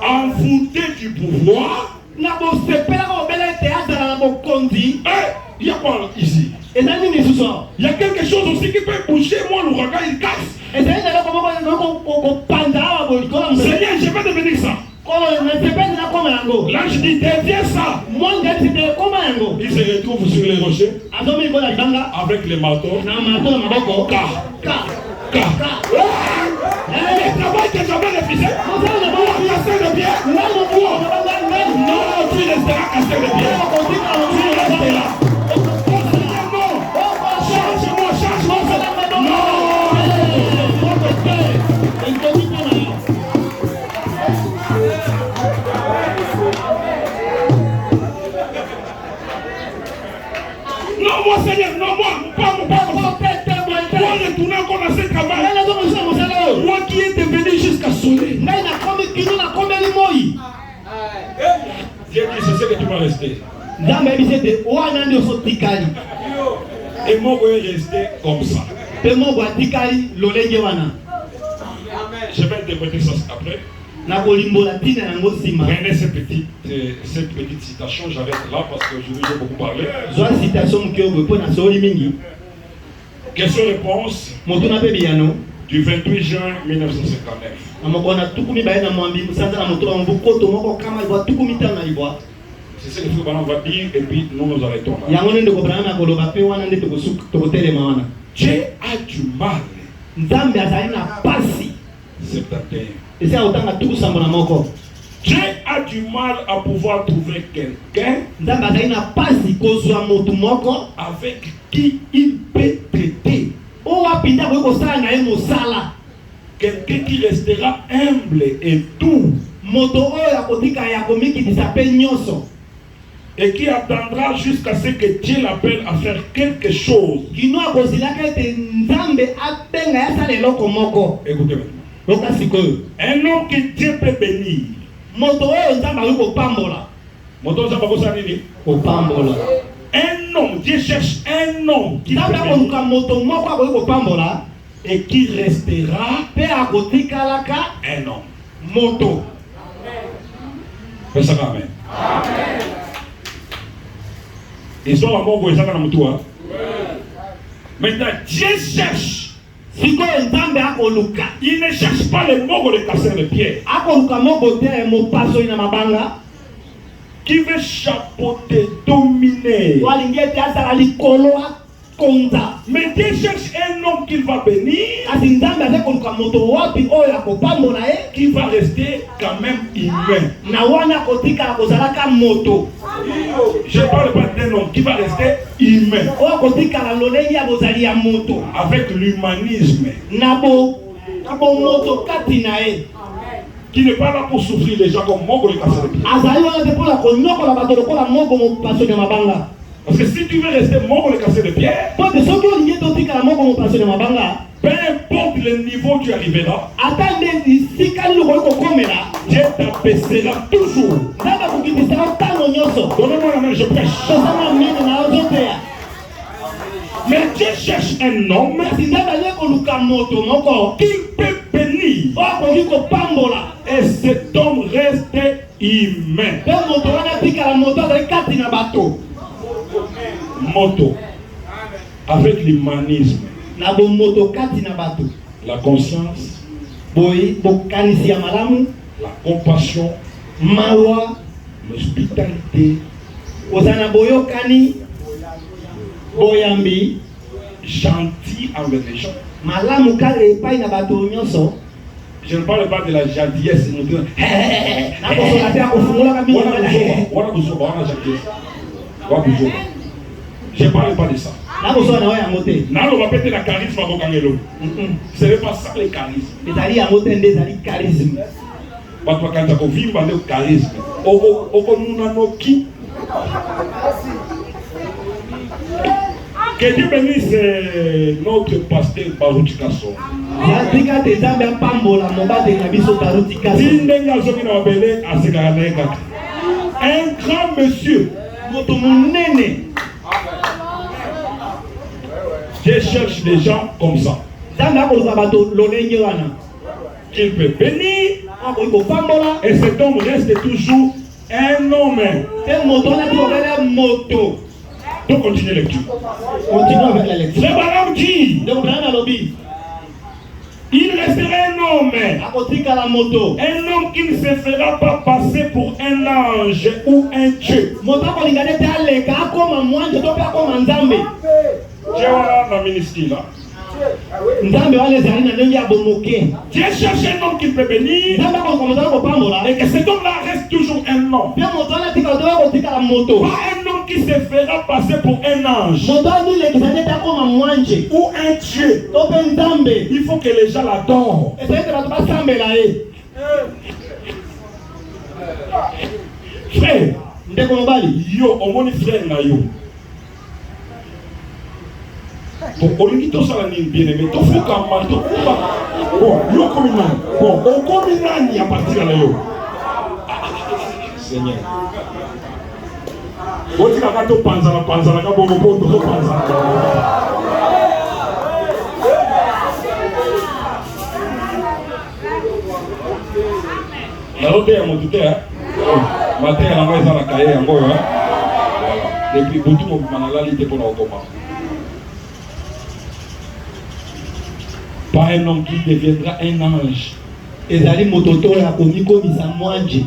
Envoûté du pouvoir. Il y a quoi ici? Il y a quelque chose aussi qui peut bouger. Moi, l'ouragan, il casse. Seigneur, je vais devenir ça. L'ange dit, deviens ça. Il se retrouve sur les rochers avec les marteaux. Le travail que j'avais refusé, casser de pierre. Non, tu resteras cassé de pierre. Tu resteras. Change-moi. Non. Non, moi, Seigneur, non, moi, pas moi, retourner encore dans ce travail. Moi qui est devenu jusqu'à sonner. Dieu dit, c'est ce que tu m'as resté. Et moi, je vais rester comme ça. Je vais interpréter ça après. Prenez cette petite citation, j'arrête là parce que je vous ai beaucoup parlé. Question-réponse du 28 juin 1959. C'est ce que Frère Branham va dire et puis nous arrêtons là. Dieu a du mal. Dieu a du mal à pouvoir trouver quelqu'un avec qui il peut traiter. Quelqu'un qui restera humble et doux et qui attendra jusqu'à ce que Dieu l'appelle à faire quelque chose. Écoutez maintenant. Un homme que Dieu peut bénir. Un homme, Dieu cherche un homme qui peut bénir et qui restera un homme. Fais ça, amen. Ils sont à mon goût, ils sont à mon tour. Maintenant, Dieu cherche. Il ne cherche pas les mots pour les casser les pieds. Qui veut chapeauter, dominer. Mais Dieu cherche un homme qu'il va bénir, qui va rester quand même humain. Je ne parle pas d'un homme qui va rester humain. Avec l'humanisme. Qui n'est pas là pour souffrir les gens comme moi pour les casser les pieds. Parce que si tu veux rester mort pour le casser les pieds, peu importe le niveau où tu arriveras, Dieu t'abaissera toujours. Donnez-moi la main, je prêche. Mais Dieu cherche un homme qui peut bénir. Et cet homme reste humain. Moto avec l'humanisme, la conscience, la compassion, l'hospitalité, boyambi, gentil envers les gens. malamu kale epai na bato nyonso. Je ne parle pas de la gentillesse. Je ne parle pas de ça. Ce n'est pas ça le charisme. Que Dieu bénisse notre pasteur Baruch Kasson. Un grand monsieur. Je cherche des gens comme ça. Qu'il peut bénir. Et cet homme reste toujours un homme. Donc continuez la lecture. Continuons avec la lecture. Le Balaam dit, il resterait un homme qui ne se fera pas passer pour un ange ou un Dieu. Dieu a la ministère là. Dieu cherche un homme qui peut bénir et que cet homme-là reste toujours un homme. Pas un homme qui se fera passer pour un ange ou un Dieu. Il faut que les gens l'adorent. Frère, yo, on monte frère na yo. Bon, on dit tout ça bien aimé. Tout faut qu'on tout bon, yo comme bon, on comme il y a partir là yo. Seigneur. On dit que tu penses à la bon bon tout penses. La route est mon tuteur. Matin à la maison la cahier en gros hein. Voilà. Depuis beaucoup mon manala l'idée pour nous comment. Pas un homme qui deviendra un ange. Ezali mototo ya komiko bisa mwanje.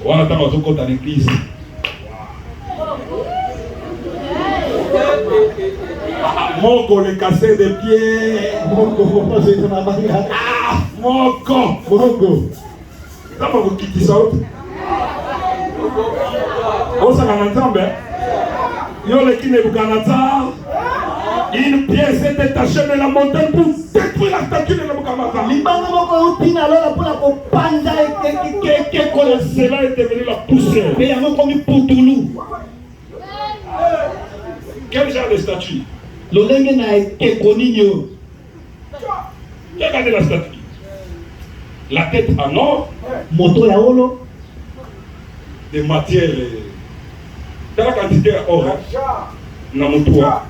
Wana tama toko dans l'église. Moko le cassé des pieds. Moko pose na banga. Moko. Tama ko kiti sauti. Osa kana nzambe. Yo le kine bukanata. Une pièce est détachée de la montagne pour détruire la statue de Nabucodonosor. Cela est devenu la poussière. Quel genre de statue? Regardez la statue. La tête en or. Des matières. Dans la quantité d'or. Namutua.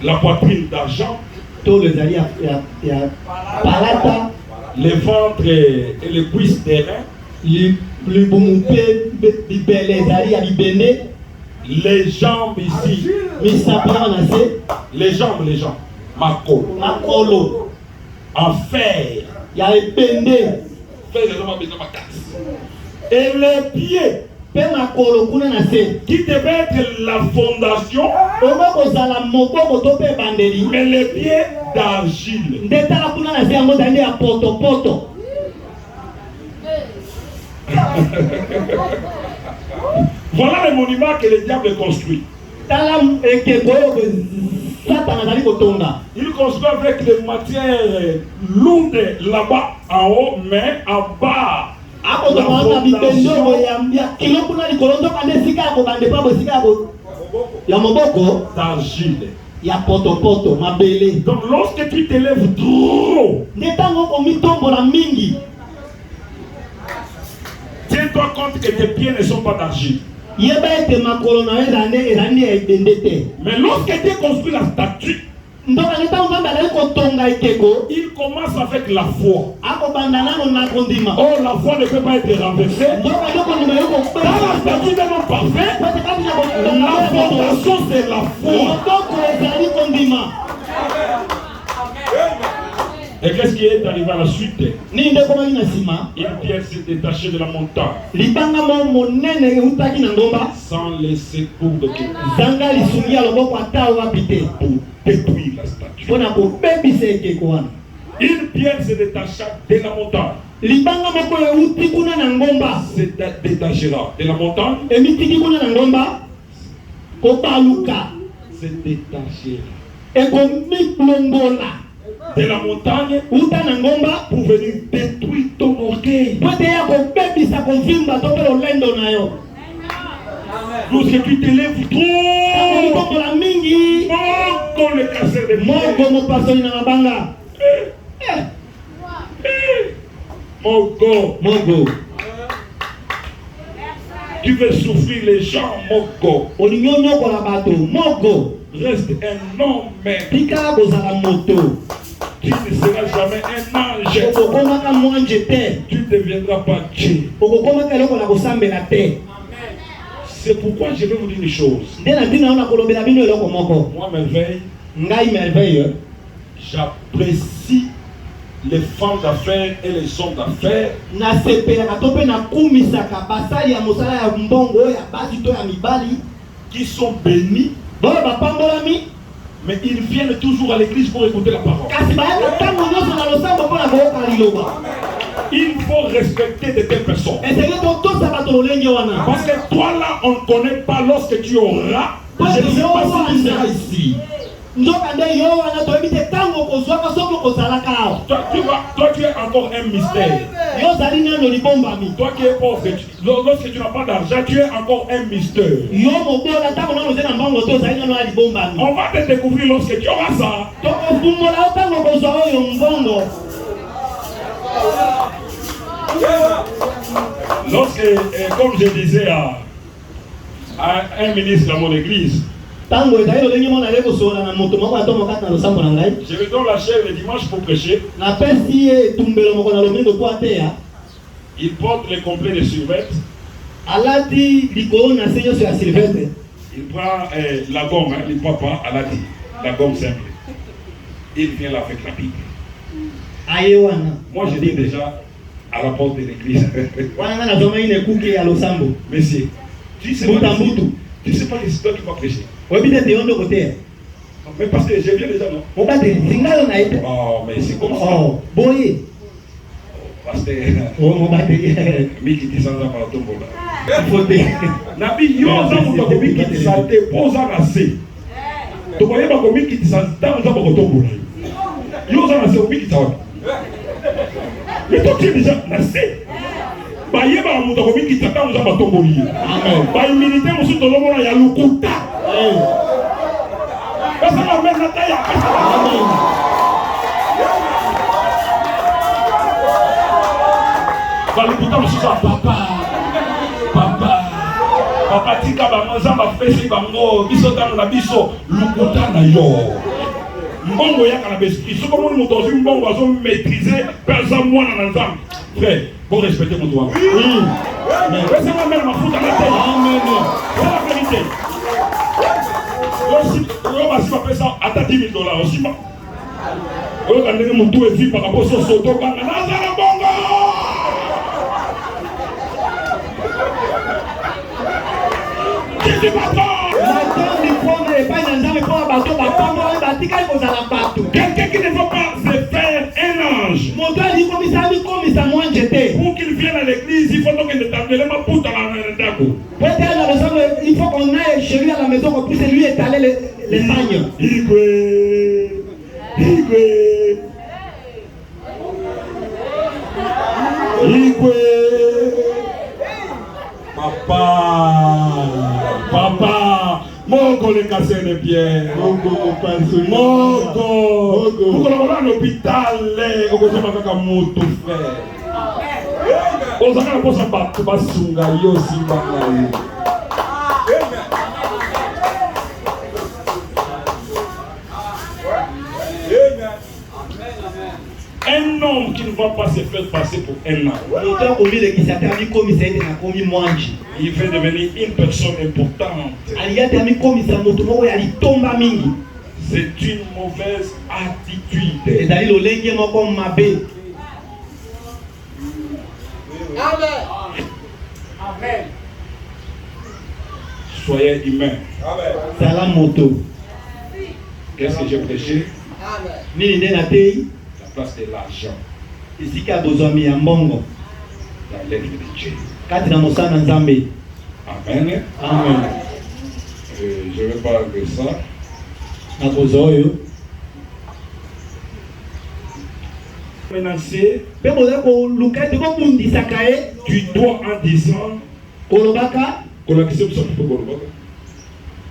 La poitrine d'argent, le ventre et les cuisses des reins, les jambes ici, les jambes, Makolo, en fer, et les pieds. Qui devait être la fondation, mais les pieds d'argile. Voilà le monument que le diable construit. Il construit avec des matières lourdes là-bas en haut, mais en bas. D'argile. Donc lorsque tu t'élèves trop, tiens-toi compte que tes pieds ne sont pas d'argile. Mais lorsque tu construis la statue, il commence avec la foi. Oh, la foi ne peut pas être renversée. Dans la statue d'un homme parfait, la fondation c'est la foi. Et qu'est-ce qui est arrivé à la suite? Ni nde komaki na sima. Une pierre s'est détachée de la montagne. Libanga mo monene eutaki na ngomba. Sans les secours de quelqu'un. Zanga lisungi ya loboko ata wapi te. Pour détruire la statue. Mpona kobebisa ekeko wana. Une pierre se détacha de la montagne. Libanga moko euti kuna na ngomba. Se détachera de la montagne. Emitiki kuna na ngomba. Kobaluka. Se détachera. Ekomiplongola. De la montagne. Uta na ngomba. Pour venir détruire ton orgueil. Pote ya kobebisa kovimba to pe lolendo na yo. Lorsque tu t'élèves trop. La mingi. Moko le casser de moko mo pasoni na mabanga. Moko. Moko. Tu veux souffrir les gens, Moko. Oninyonyo ko la bato. Moko. Reste un homme. Pika kozala moto. Tu ne seras jamais un ange. Okokomaka mwanje te. Tu ne deviendras pas Dieu. Okokomaka eloko na kosambela te. C'est pourquoi je vais vous dire une chose. Moi, merveille. J'apprécie les femmes d'affaires et les hommes d'affaires qui sont bénis, mais ils viennent toujours à l'église pour écouter la parole. Il faut respecter de telles personnes. Parce que toi là, on ne connaît pas lorsque tu auras. Je ne sais pas si tu seras ici. Toi, tu es encore un mystère. Toi qui es pauvre, lorsque tu n'as pas d'argent, tu es encore un mystère. On va te découvrir lorsque tu auras ça. Lorsque, comme je disais à un ministre dans mon église, je me donne la chair le dimanche pour prêcher. Il porte les complets de survêt. Il prend la gomme, il ne prend pas la gomme simple. Il vient là avec la Bible. Moi je dis déjà à la porte de l'église. Monsieur, tu sais pas que c'est toi qui vas prêcher. Mais parce que je viens déjà, non? Oh, mais c'est comme ça. Parce que Miki qui s'en va par la tombe. Nabi, yo, ça vous avez Miki qui s'en va pose à assez. Tu voyais pas Miki qui s'en va dans le tombe. Yo, ça va Miki qui s'en va. Mais toi, tu es déjà nassé. Bah, il y a un mot qui t'attend dans le tombe. Bah, il militaire aussi dans le monde, il y a le coup. Ça va mettre la taille. Balikuta mususu papa tika bamazamba pesi bango biso tano na biso lukuta na yo mbongo yaka na besi soko moni moto ozwi mbongo azo maîtriser pesa mwana na nzambe frère bon respecter moto wana pesa nga mena mafuta na te c'est la vérité yo basi bapesa ata $10,000 osima oyoka ndenge motu ezipaka po so sotokanga nazala bongo. Quelqu'un qui ne veut pas se faire un ange. Pour qu'il vienne à l'église, il faut donc qu'il t'appelle ma poutre à la il faut qu'on aille chez lui à la maison pour puisse lui étaler les magnes. Papa, Moko le cassé de pierre. Moko. Pourquoi on va à l'hôpital, on va faire comme moto frère. On va faire ça pour pas sunga yo simba. Un homme qui ne va pas se faire passer pour un homme. Il veut devenir une personne importante. C'est une mauvaise attitude. Amen. Soyez humain. Amen. Qu'est-ce que j'ai prêché? Amen. La place de l'argent dans l'œuvre de Dieu. Amen. Amen. Je vais parler de ça. Menacé, tu dois en disant,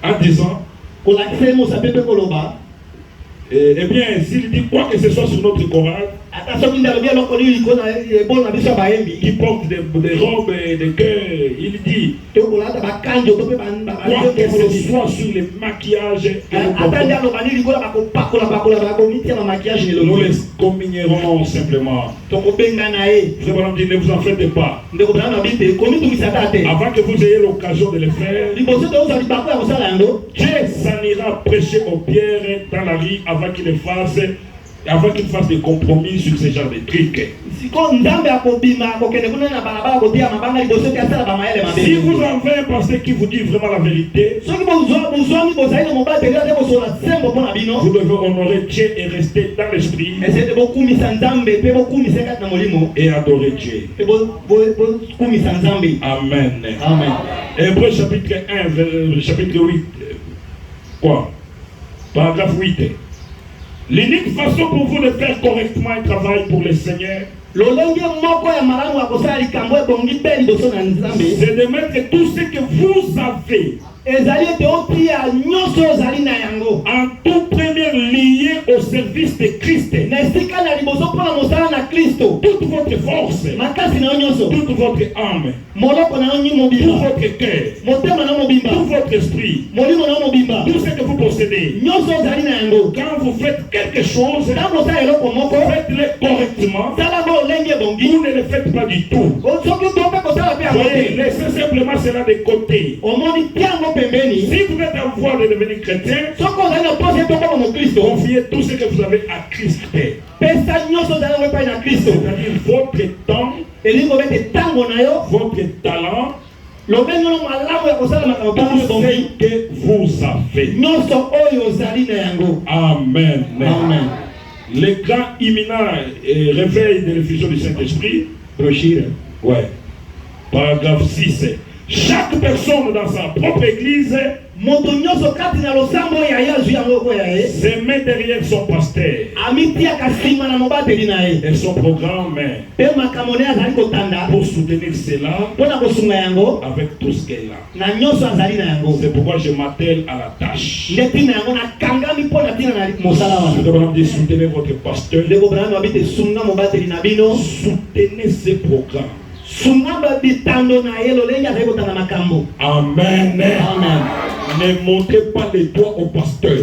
en disant, eh bien, s'il dit quoi que ce soit sur notre chorale, qui porte des robes et des cœurs, il dit, quoi que ce soit sur les maquillages, nous les communierons simplement. Je vous dis, ne vous en faites pas. Avant que vous ayez l'occasion de le faire, Dieu s'en ira prêcher aux pierres dans la vie avant qu'il fasse des compromis sur ce genre de trucs. Si vous avez un pasteur qui vous dit vraiment la vérité, vous devez honorer Dieu et rester dans l'esprit et adorer Dieu. Amen. Amen. Hébreux chapitre 1, chapitre 8. Quoi? Paragraphe 8. L'unique façon pour vous de faire correctement un travail pour le Seigneur, c'est de mettre tout ce que vous avez en tout premier lié au service de Christ. Toute votre force, toute votre âme, tout votre cœur, tout votre esprit, tout ce que vous possédez. Quand vous faites quelque chose, faites-le correctement. Vous ne le faites pas du tout. Laissez simplement cela de côté. Si vous êtes en voie de devenir chrétien, confiez tout ce que vous avez à Christ. C'est-à-dire votre temps, votre talent, tout ce que vous avez. Amen. Amen. Le grand imminent réveil de l'effusion du Saint-Esprit, ouais. Paragraphe 6. Chaque personne dans sa propre église se met derrière son pasteur et son programme pour soutenir cela avec tout ce qu'elle a. C'est pourquoi je m'attelle à la tâche. Je demande de soutenir votre pasteur. Soutenez ce programme. Amen. Amen. Ne montrez pas les doigts au pasteur.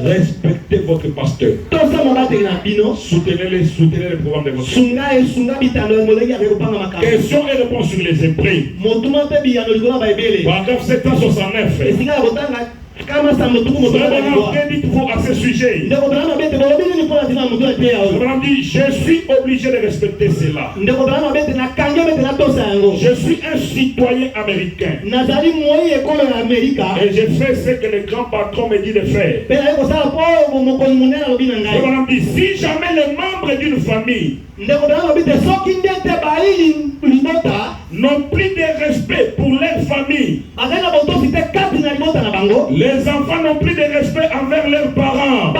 Respectez votre pasteur. Soutenez le programme de votre pasteur. Questions et réponses sur les Hébreux. Paragraphe 769. Dites-vous à ce sujet. Dit, je suis obligé de respecter cela. Je suis un citoyen américain. Et je fais ce que le grand patron me dit de faire. Dit, si jamais les membres d'une famille n'ont plus de respect pour leur famille, les enfants n'ont plus de respect envers leurs parents,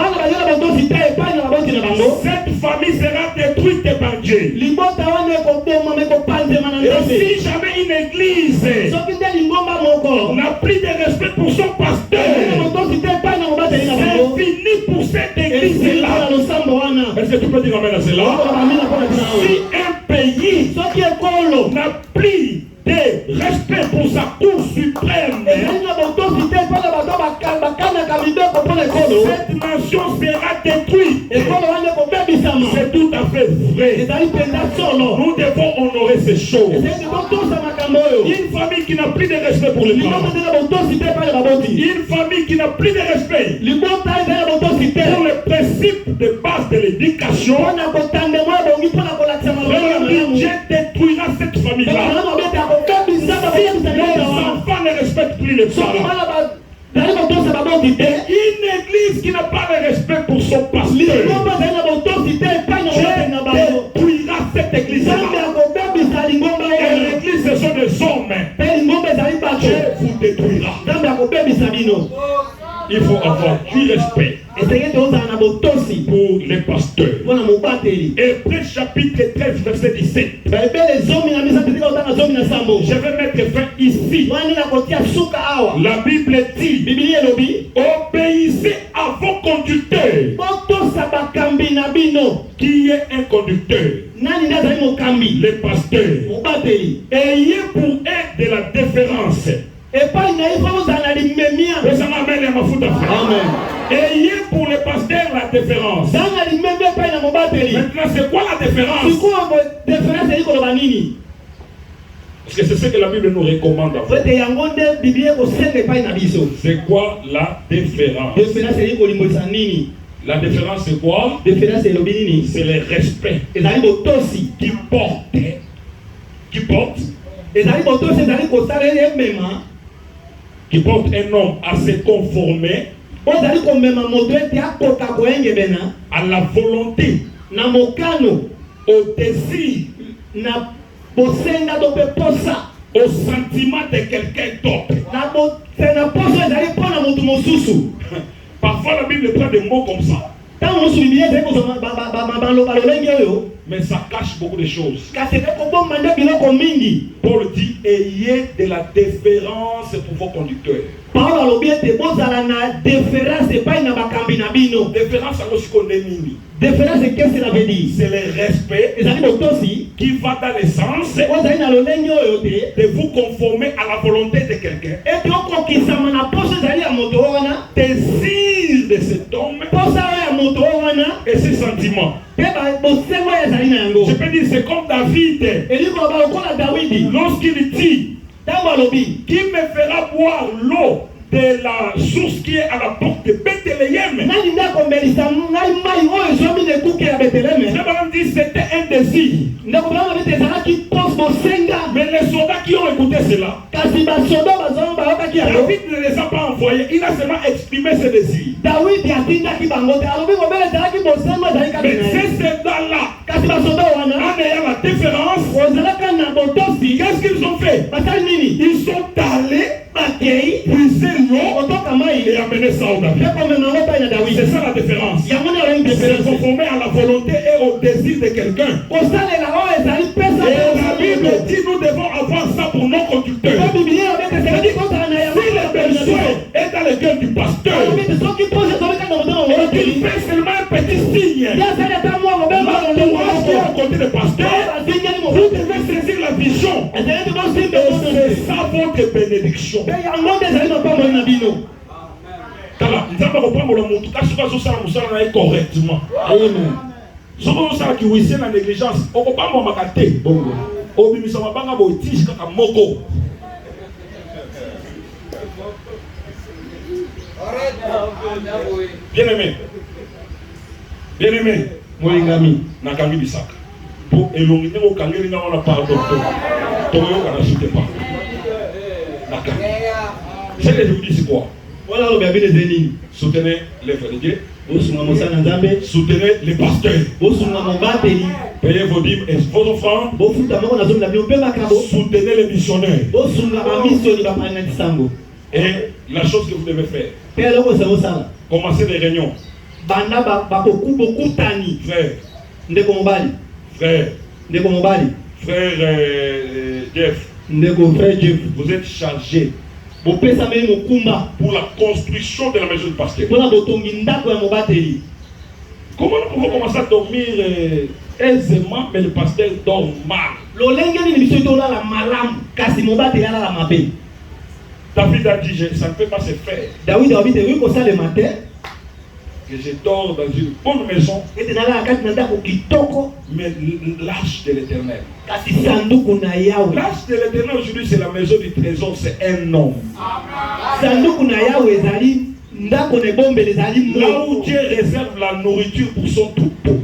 cette famille sera détruite par Dieu. Et si jamais une église n'a plus de respect pour son pasteur, c'est fini pour cette église-là. Est-ce que tu peux dire amen à cela? Si un pays n'a plus de respect pour sa cour suprême, cette nation sera détruite. C'est tout à fait vrai. Nous devons honorer ces choses. Une famille qui n'a plus de respect pour les parents. Une famille qui n'a plus de respect pour les principes de base de l'éducation. Dieu détruira cette famille-là. Les enfants ne respectent plus les parents. Et une église qui n'a pas de respect pour son pasteur, Dieu détruira cette église-là. Et l'église, ce sont des hommes. Dieu vous détruira. Il faut avoir du respect pour les pasteurs. Hébreux chapitre 13, verset 17. Je vais mettre fin ici. La Bible dit: obéissez à vos conducteurs. Qui est un conducteur? Les pasteurs. Ayez pour eux de la déférence. Ayez pour les pasteurs la déférence. Maintenant, c'est quoi la déférence? Parce que c'est ce que la Bible nous recommande. C'est quoi la déférence? La déférence, c'est quoi? C'est le respect qui porte un homme à se conformer à la volonté, au désir, au sentiment de quelqu'un d'autre. Parfois la Bible prend des mots comme ça, mais ça cache beaucoup de choses. Paul dit: ayez de la déférence pour vos conducteurs. Déférence, déférence, qu'est-ce que ça veut dire? C'est le respect qui va dans le sens de vous conformer à la volonté de quelqu'un. Désir de cet homme et ses sentiments. Je peux dire, c'est comme David. Lorsqu'il dit: qui me fera boire l'eau de la source qui est à la porte de Bethléem. C'était un désir. Mais les soldats qui ont écouté cela, David ne les a pas envoyés, il a seulement exprimé ses désirs. Mais ces soldats-là, en ayant la différence, qu'est-ce qu'ils ont fait? Ils sont allés puiser l'eau et amener ça au David. C'est ça la différence. C'est se conformer à la volonté et au désir de quelqu'un. Et la Bible dit: nous devons avoir ça pour nos conducteurs. Si le besoin est dans le cœur du pasteur, et qu'il fait seulement un petit signe, l'entourage qui est à côté du pasteur, vous devez saisir la vision. Et c'est ça votre bénédiction. Correctement. Si vous avez la négligence, on ne peut pas m'amakate. Bien aimé, Nakambi Bisaka. Pour éloigner au Kangeli, on a pardon. Je vous dis c'est quoi? Soutenez les frères de Dieu. Soutenez les pasteurs. Payez vos dîmes et vos offrandes. Soutenez les missionnaires. Et la chose que vous devez faire, commencez des réunions. Frère Jeff, vous êtes chargé pour la construction de la maison du pasteur. Comment nous pouvons commencer à dormir aisément, mais le pasteur dort mal? David a dit: ça ne peut pas se faire. que je dors dans une bonne maison, mais l'arche de l'Éternel. L'arche de l'Éternel aujourd'hui, c'est la maison du trésor, c'est un homme. Là où Dieu réserve la nourriture pour son troupeau.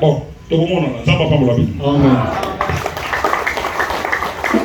Bon, tout le monde en a, ça va pas me la vie.